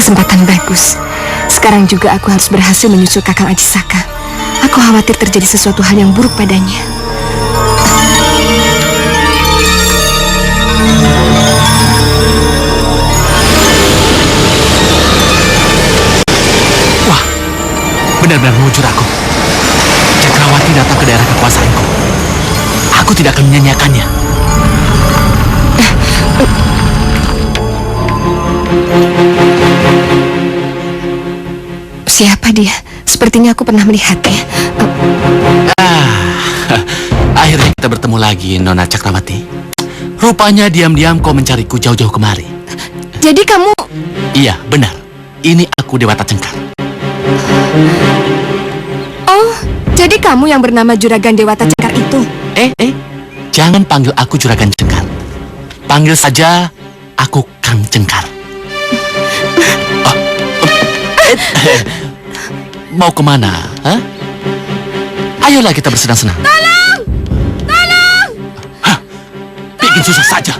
Kesempatan bagus. Sekarang juga aku harus berhasil menyusul Kakang Aji Saka. Aku khawatir terjadi sesuatu hal yang buruk padanya.
Wah, benar-benar mengujur aku. Cakrawati datang ke daerah kekuasaanku. Aku tidak akan menyanyiakannya.
Siapa dia? Sepertinya aku pernah melihatnya.
Akhirnya kita bertemu lagi, Nona Cakrawati. Rupanya diam-diam kau mencariku jauh-jauh kemari.
Jadi kamu...
Iya, benar. Ini aku Dewata Cengkar.
Oh, jadi kamu yang bernama Juragan Dewata Cengkar itu?
Jangan panggil aku Juragan Cengkar. Panggil saja aku Kang Cengkar. Mau kemana? Hah? Ayolah kita bersenang-senang.
Tolong! Tolong!
Bikin susah saja.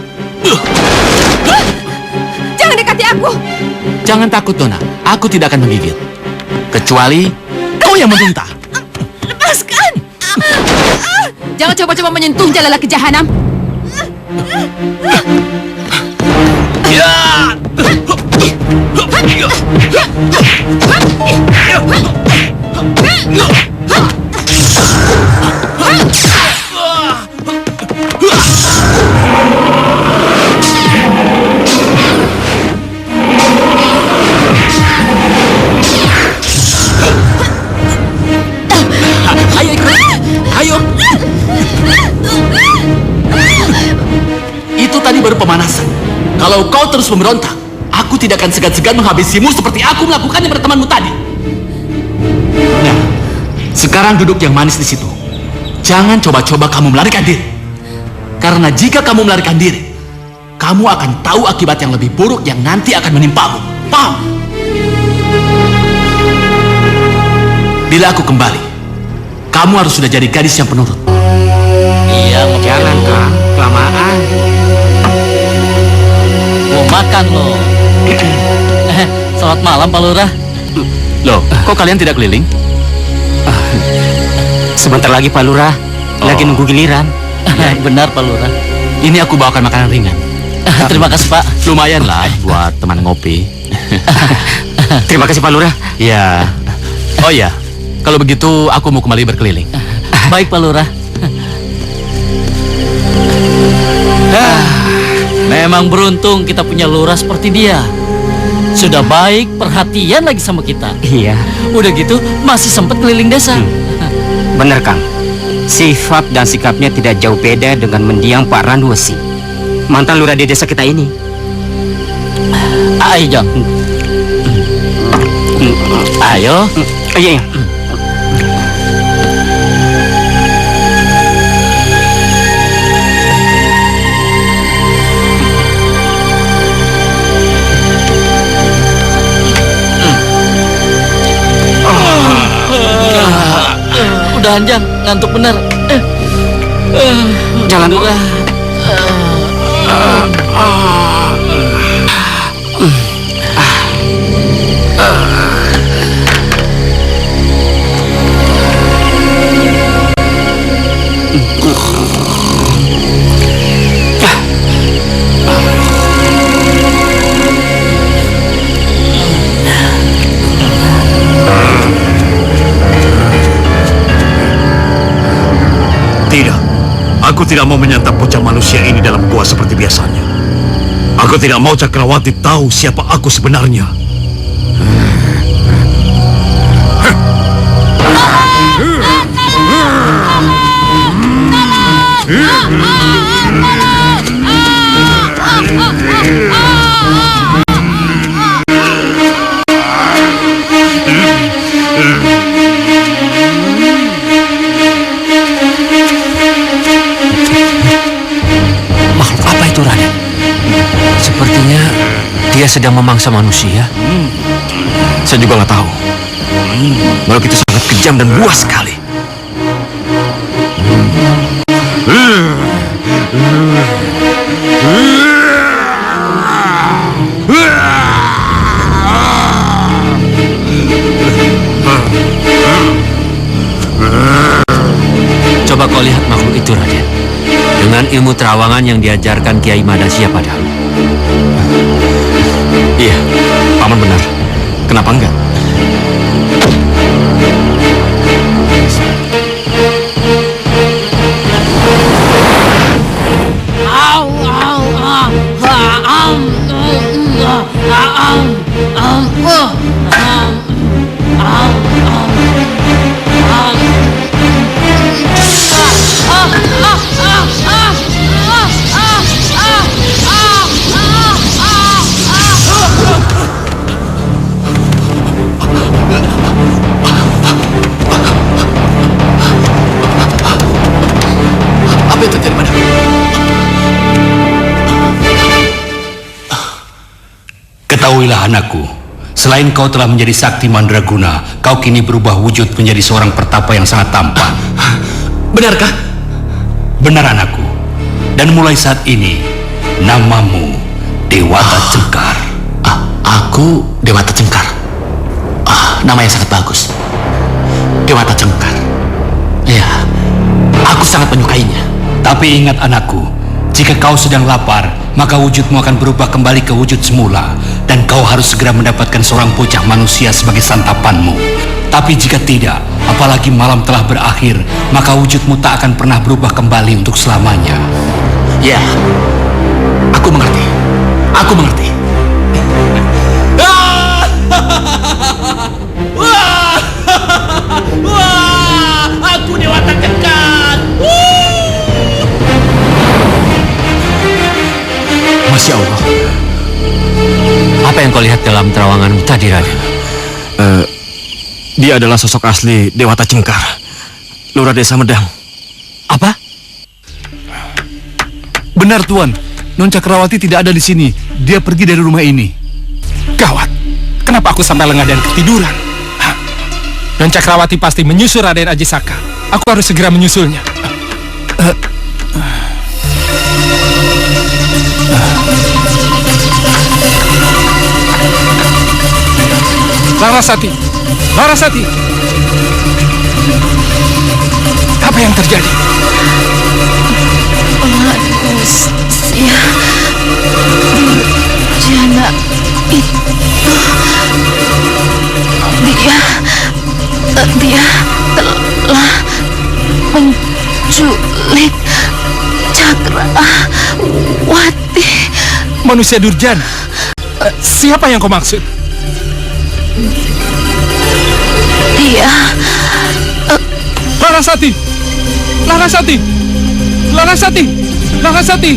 Jangan dekati aku.
Jangan takut, Nona. Aku tidak akan menggigit. Kecuali kau yang memuntah.
Lepaskan! Jangan coba-coba menyentuhnya, lelaki jahanam.
Ya! Ayo ikut. Ayo. Itu tadi baru pemanasan. Kalau kau terus memberontak, aku tidak akan segan-segan menghabisimu seperti aku melakukannya pada temanmu tadi. Sekarang duduk yang manis di situ. Jangan coba-coba kamu melarikan diri. Karena jika kamu melarikan diri, kamu akan tahu akibat yang lebih buruk yang nanti akan menimpamu. Paham? Bila aku kembali, kamu harus sudah jadi gadis yang penurut.
Iya,
Jangan, Kang. Kelamaan.
mau makan loh. Selamat malam, Pak Lurah.
Loh, kok kalian tidak keliling?
Sebentar lagi Pak Lurah, lagi nunggu giliran.
Benar, Pak Lurah.
Ini aku bawakan makanan ringan.
Terima kasih, Pak.
Lumayan lah buat teman ngopi.
Terima kasih Pak Lurah.
Ya. Oh ya, kalau begitu aku mau kembali berkeliling.
Baik, Pak Lurah. Memang beruntung kita punya lurah seperti dia. Sudah baik, perhatian lagi sama kita.
Iya.
Udah gitu, masih sempat keliling desa.
Benar Kang. Sifat dan sikapnya tidak jauh beda dengan mendiang Pak Randuwesi, mantan lurah di desa kita ini.
Ayo, Jang. Ayo.
Iya.
Udahan, Jang, ngantuk bener.
Jalan dulu.
Tidak, aku tidak mau menyantap bocah manusia ini dalam gua seperti biasanya. Aku tidak mau Cakrawati tahu siapa aku sebenarnya.
Makhluk apa itu, Raden? Sepertinya dia sedang memangsa manusia.
Saya juga nggak tahu. Makhluk itu sangat kejam dan buas sekali.
Coba kau lihat makhluk itu, Raden. Dengan ilmu terawangan yang diajarkan Kiai Madasya padamu.
Iya, Paman benar. Kenapa enggak?
Apa yang terjadi padaku?
Ketahuilah anakku, selain kau telah menjadi sakti mandraguna, kau kini berubah wujud menjadi seorang pertapa yang sangat tampan.
Benarkah?
Benar anakku. Dan mulai saat ini, namamu Dewata Cengkar.
Aku Dewata Cengkar. Nama yang sangat bagus. Dewata Cengkar. Ya, aku sangat menyukainya.
Tapi ingat anakku, jika kau sedang lapar, maka wujudmu akan berubah kembali ke wujud semula, dan kau harus segera mendapatkan seorang bocah manusia sebagai santapanmu. Tapi jika tidak, apalagi malam telah berakhir, maka wujudmu tak akan pernah berubah kembali untuk selamanya.
Ya, aku mengerti. Aku mengerti. Wah, aku Dewata Cengkar.
Masya Allah. Apa yang kau lihat dalam terawanganmu tadi, Raden?
Dia adalah sosok asli Dewata Cengkar, Lurah Desa Medang.
Apa?
Benar, Tuan. Non Cakrawati tidak ada di sini. Dia pergi dari rumah ini.
Gawat. Kenapa aku sampai lengah dan ketiduran? Hah? Non Cakrawati pasti menyusul Raden Ajisaka. Aku harus segera menyusulnya. Larasati! Larasati! Apa yang terjadi?
Manusia Durjana itu dia telah menculik Cakrawati.
Manusia Durjana? Siapa yang kau maksud?
Dia
Larasati! Larasati! Larasati! Larasati!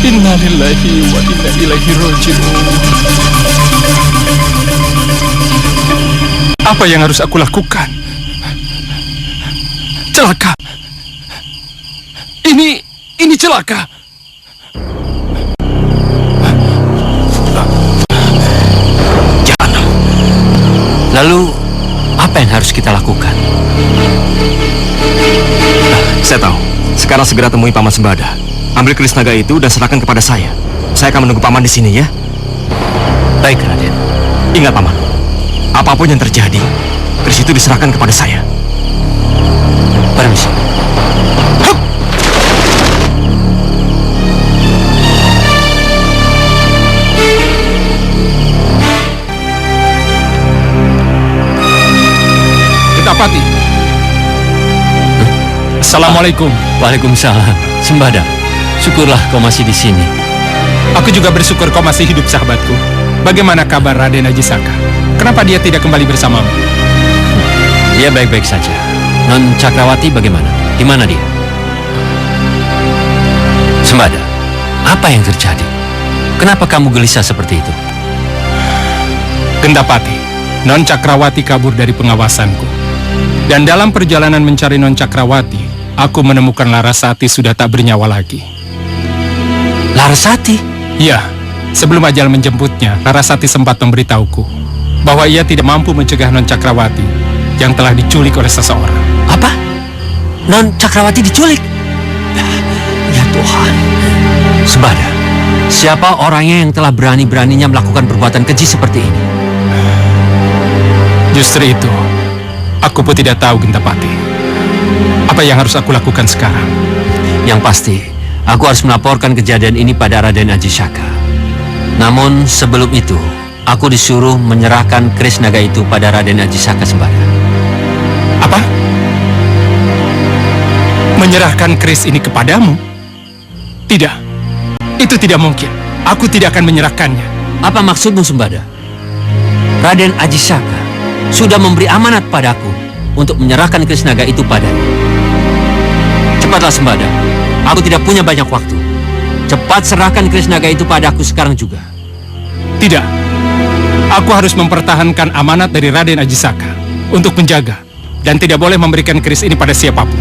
Innalillahi wa inna ilaihi raji'un. Apa yang harus aku lakukan? Celaka! Ini celaka!
Lalu, apa yang harus kita lakukan?
Saya tahu. Sekarang segera temui Paman Sembada. Ambil keris naga itu dan serahkan kepada saya. Saya akan menunggu Paman di sini ya.
Baik, Raden.
Ingat, Paman. Apapun yang terjadi, keris itu diserahkan kepada saya.
Permisi.
Ketapati. Assalamualaikum.
Waalaikumsalam. Sembada, syukurlah kau masih di sini.
Aku juga bersyukur kau masih hidup, sahabatku. Bagaimana kabar Raden Ajisaka? Kenapa dia tidak kembali bersamamu?
Dia baik-baik saja. Non Cakrawati bagaimana? Di mana dia? Sembada, apa yang terjadi? Kenapa kamu gelisah seperti itu?
Gendapati, Non Cakrawati kabur dari pengawasanku. Dan dalam perjalanan mencari Non Cakrawati, aku menemukan Larasati sudah tak bernyawa lagi.
Larasati?
Ya, sebelum ajal menjemputnya, Larasati sempat memberitahuku bahwa ia tidak mampu mencegah Non Cakrawati yang telah diculik oleh seseorang.
Apa? Non Cakrawati diculik? Ya Tuhan. Sembada, siapa orangnya yang telah berani-beraninya melakukan perbuatan keji seperti ini?
Justru itu, aku pun tidak tahu, Gentapati. Apa yang harus aku lakukan sekarang?
Yang pasti, aku harus melaporkan kejadian ini pada Raden Ajisaka. Namun sebelum itu, aku disuruh menyerahkan keris naga itu pada Raden Ajisaka Sembada.
Apa? Menyerahkan keris ini kepadamu? Tidak, itu tidak mungkin. Aku tidak akan menyerahkannya.
Apa maksudmu, Sembada? Raden Ajisaka sudah memberi amanat padaku untuk menyerahkan keris naga itu padanya. Cepatlah, Sembada. Aku tidak punya banyak waktu. Cepat serahkan keris naga itu padaku sekarang juga.
Tidak. Aku harus mempertahankan amanat dari Raden Ajisaka untuk menjaga dan tidak boleh memberikan keris ini pada siapapun.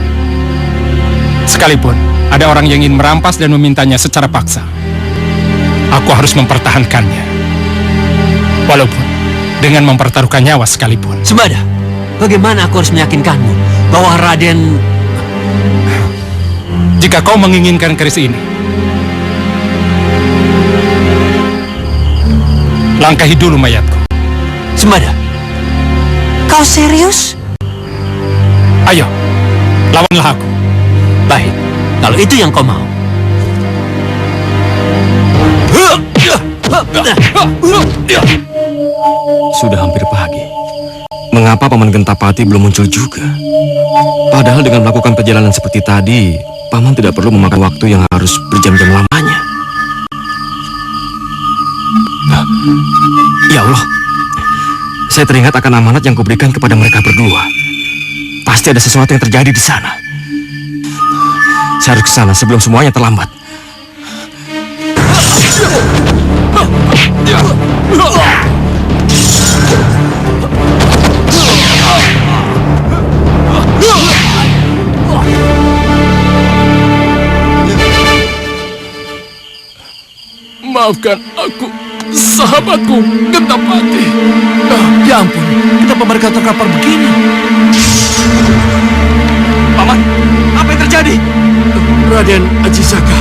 Sekalipun ada orang yang ingin merampas dan memintanya secara paksa, aku harus mempertahankannya. Walaupun dengan mempertaruhkan nyawa sekalipun.
Sembada, bagaimana aku harus meyakinkanmu bahwa Raden...
Jika kau menginginkan keris ini, langkahi dulu mayatku.
Sembada, kau serius?
Ayo, lawanlah aku.
Baik, kalau itu yang kau mau.
Sudah hampir pagi. Mengapa Paman Gentapati belum muncul juga? Padahal dengan melakukan perjalanan seperti tadi, Paman tidak perlu memakan waktu yang harus berjam-jam lamanya. Ya Allah, saya teringat akan amanat yang kuberikan kepada mereka berdua. Pasti ada sesuatu yang terjadi di sana. Saya harus ke sana sebelum semuanya terlambat.
Maafkan aku, sahabatku, Gentapati.
Ya ampun, kenapa mereka terkapar begini?
Paman, apa yang terjadi?
Raden Ajisaka,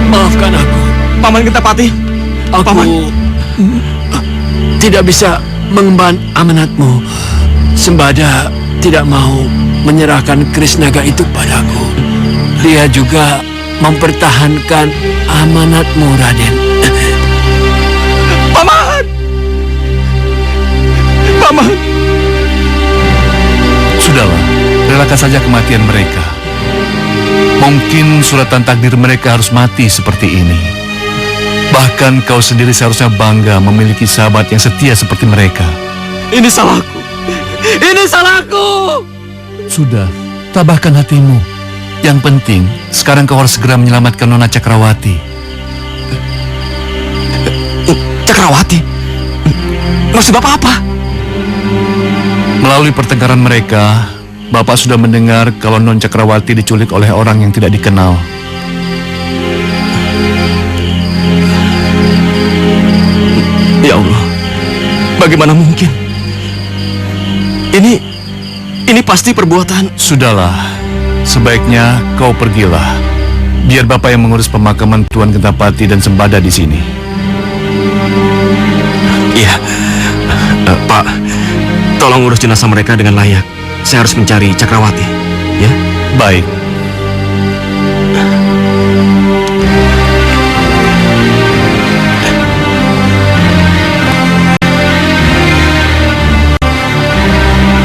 maafkan aku.
Paman Gentapati,
Aku tidak bisa mengemban amanatmu. Sembada tidak mau menyerahkan Krisnaga itu padaku. Dia juga mempertahankan amanatmu, Raden.
Paman! Paman!
Sudahlah, relakan saja kematian mereka. Mungkin suratan takdir mereka harus mati seperti ini. Bahkan kau sendiri seharusnya bangga memiliki sahabat yang setia seperti mereka.
Ini salahku. Ini salahku.
Sudah, tabahkan hatimu. Yang penting, sekarang kau harus segera menyelamatkan Nona Cakrawati.
Cakrawati? Maksud Bapak apa?
Melalui pertengkaran mereka, Bapak sudah mendengar kalau Non Cakrawati diculik oleh orang yang tidak dikenal.
Ya Allah, bagaimana mungkin? Ini pasti perbuatan.
Sudahlah, sebaiknya kau pergilah. Biar Bapak yang mengurus pemakaman Tuan Gentapati dan Sembada di sini.
Iya, Pak, tolong urus jenazah mereka dengan layak. Saya harus mencari Cakrawati, ya?
Baik.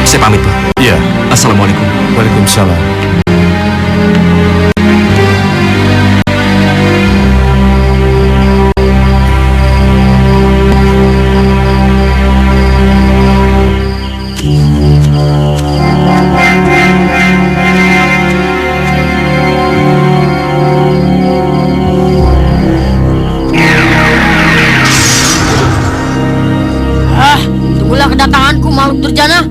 Saya pamit, Pak.
Ya.
Assalamualaikum.
Waalaikumsalam.
Tunggulah kedatanganku, makhluk durjana.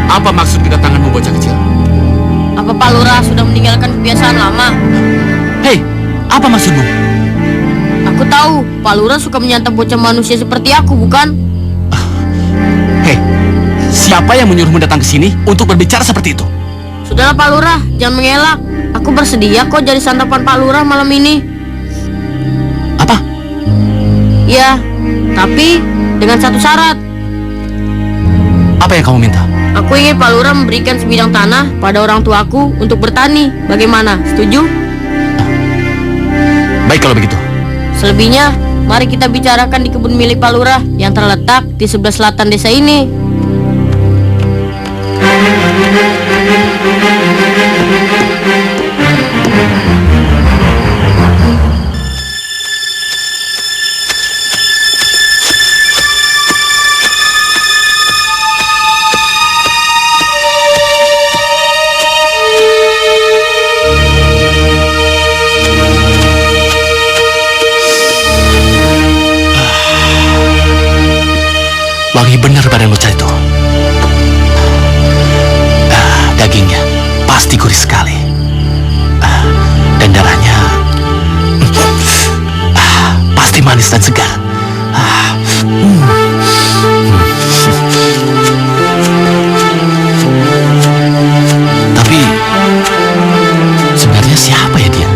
Apa maksud kedatanganmu, bocah kecil?
Apa Pak Lurah sudah meninggalkan kebiasaan lama?
Hei, apa maksudmu?
Aku tahu Pak Lurah suka menyantap bocah manusia seperti aku, bukan?
Hei, siapa yang menyuruhmu datang ke sini untuk berbicara seperti itu?
Sudahlah Pak Lurah, jangan mengelak. Aku bersedia kok jadi santapan Pak Lurah malam ini.
Apa?
Ya, tapi dengan satu syarat.
Apa yang kamu minta?
Aku ingin Pak Lurah memberikan sebidang tanah pada orang tuaku untuk bertani. Bagaimana? Setuju?
Baik kalau begitu.
Selebihnya, mari kita bicarakan di kebun milik Pak Lurah yang terletak di sebelah selatan desa ini.
Wangi benar badan bocah itu. Dagingnya pasti gurih sekali. Dan darahnya pasti manis dan segar. Tapi sebenarnya siapa ya dia?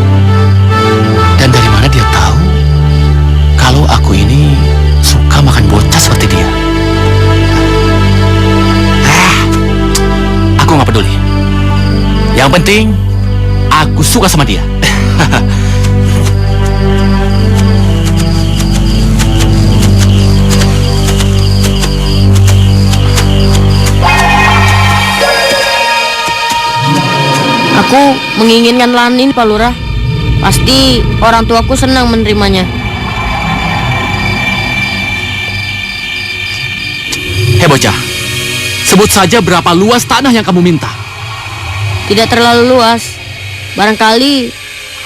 Dan dari mana dia tahu kalau aku ini suka makan bocah seperti dia? Aku nggak peduli. Yang penting, aku suka sama dia.
Aku menginginkan Lanin, Pak Lurah. Pasti orang tuaku senang menerimanya.
Hei bocah, sebut saja berapa luas tanah yang kamu minta.
Tidak terlalu luas. Barangkali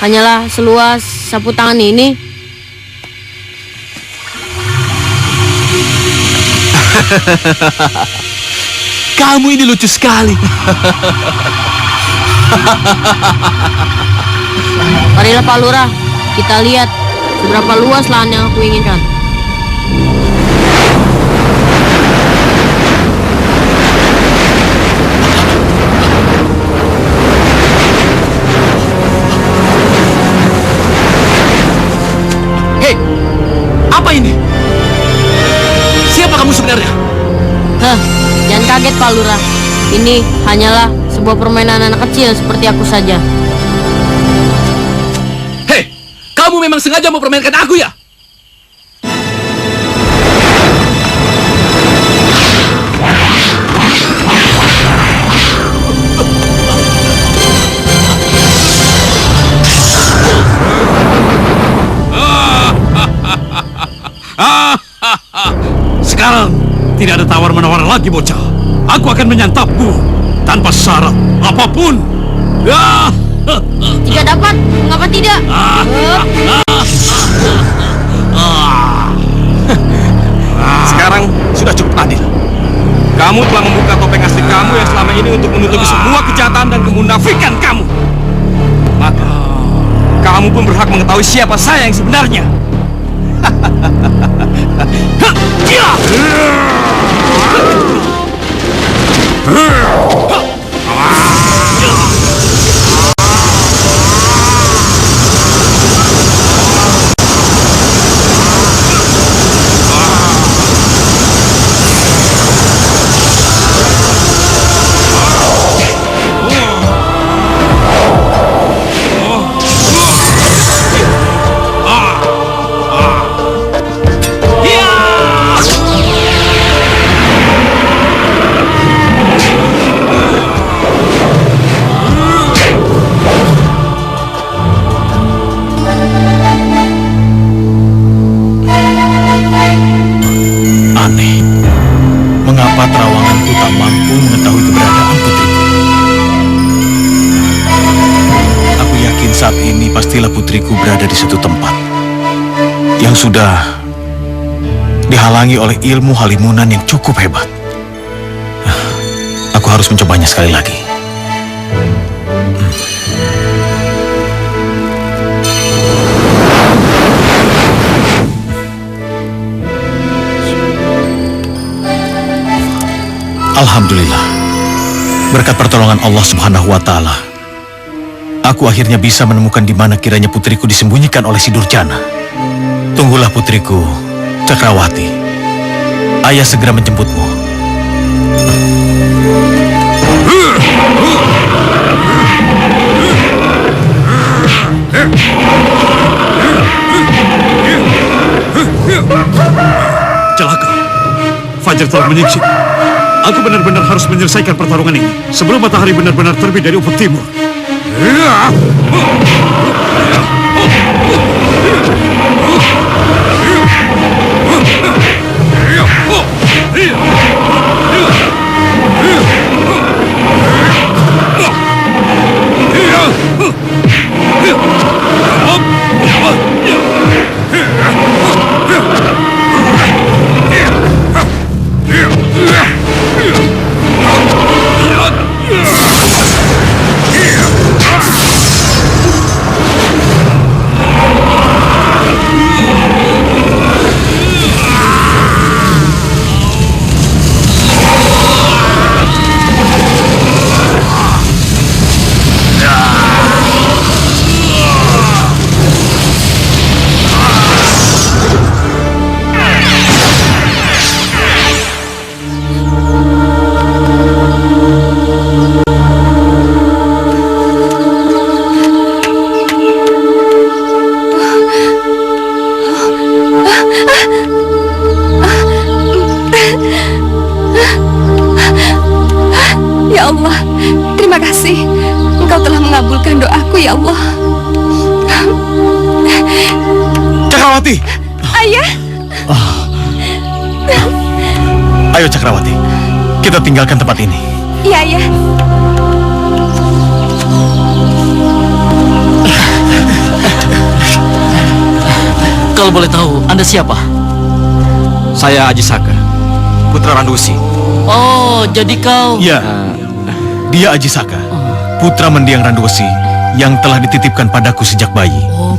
hanyalah seluas sapu tangan ini.
Kamu ini lucu sekali.
Marilah Pak Lurah, kita lihat seberapa luas lahan yang aku inginkan.
Hei, apa ini? Siapa kamu sebenarnya?
Jangan kaget Pak Lurah. Ini hanyalah sebuah permainan anak kecil seperti aku saja.
Hei, kamu memang sengaja mempermainkan aku ya?
Sekarang tidak ada tawar-menawar lagi, bocah. Aku akan menyantapmu tanpa syarat apapun.
Jika dapat, mengapa tidak?
Sekarang sudah cukup adil. Kamu telah membuka topeng asli kamu yang selama ini untuk menutupi semua kejahatan dan kemunafikan kamu. Maka, kamu pun berhak mengetahui siapa saya yang sebenarnya.
Mengapa terawanganku tak mampu mengetahui keberadaan putriku? Aku yakin saat ini pastilah putriku berada di suatu tempat yang sudah dihalangi oleh ilmu halimunan yang cukup hebat. Aku harus mencobanya sekali lagi. Alhamdulillah, berkat pertolongan Allah Subhanahu wa Ta'ala, aku akhirnya bisa menemukan di mana kiranya putriku disembunyikan oleh si Durjana. Tunggulah putriku, Cakrawati. Ayah segera menjemputmu.
Celaka, Fajar telah menyingkir. Aku benar-benar harus menyelesaikan pertarungan ini sebelum matahari benar-benar terbit dari ufuk timur.
Ya Allah, terima kasih. Engkau telah mengabulkan doaku, ya Allah.
Cakrawati!
Ayah!
Ayo Cakrawati, kita tinggalkan tempat ini.
Iya, Ayah.
Kalau boleh tahu, Anda siapa?
Saya Ajisaka, putra Randusi.
Oh, jadi kau...
Ya, dia Ajisaka, putra mendiang Randuwesi yang telah dititipkan padaku sejak bayi.
Oh,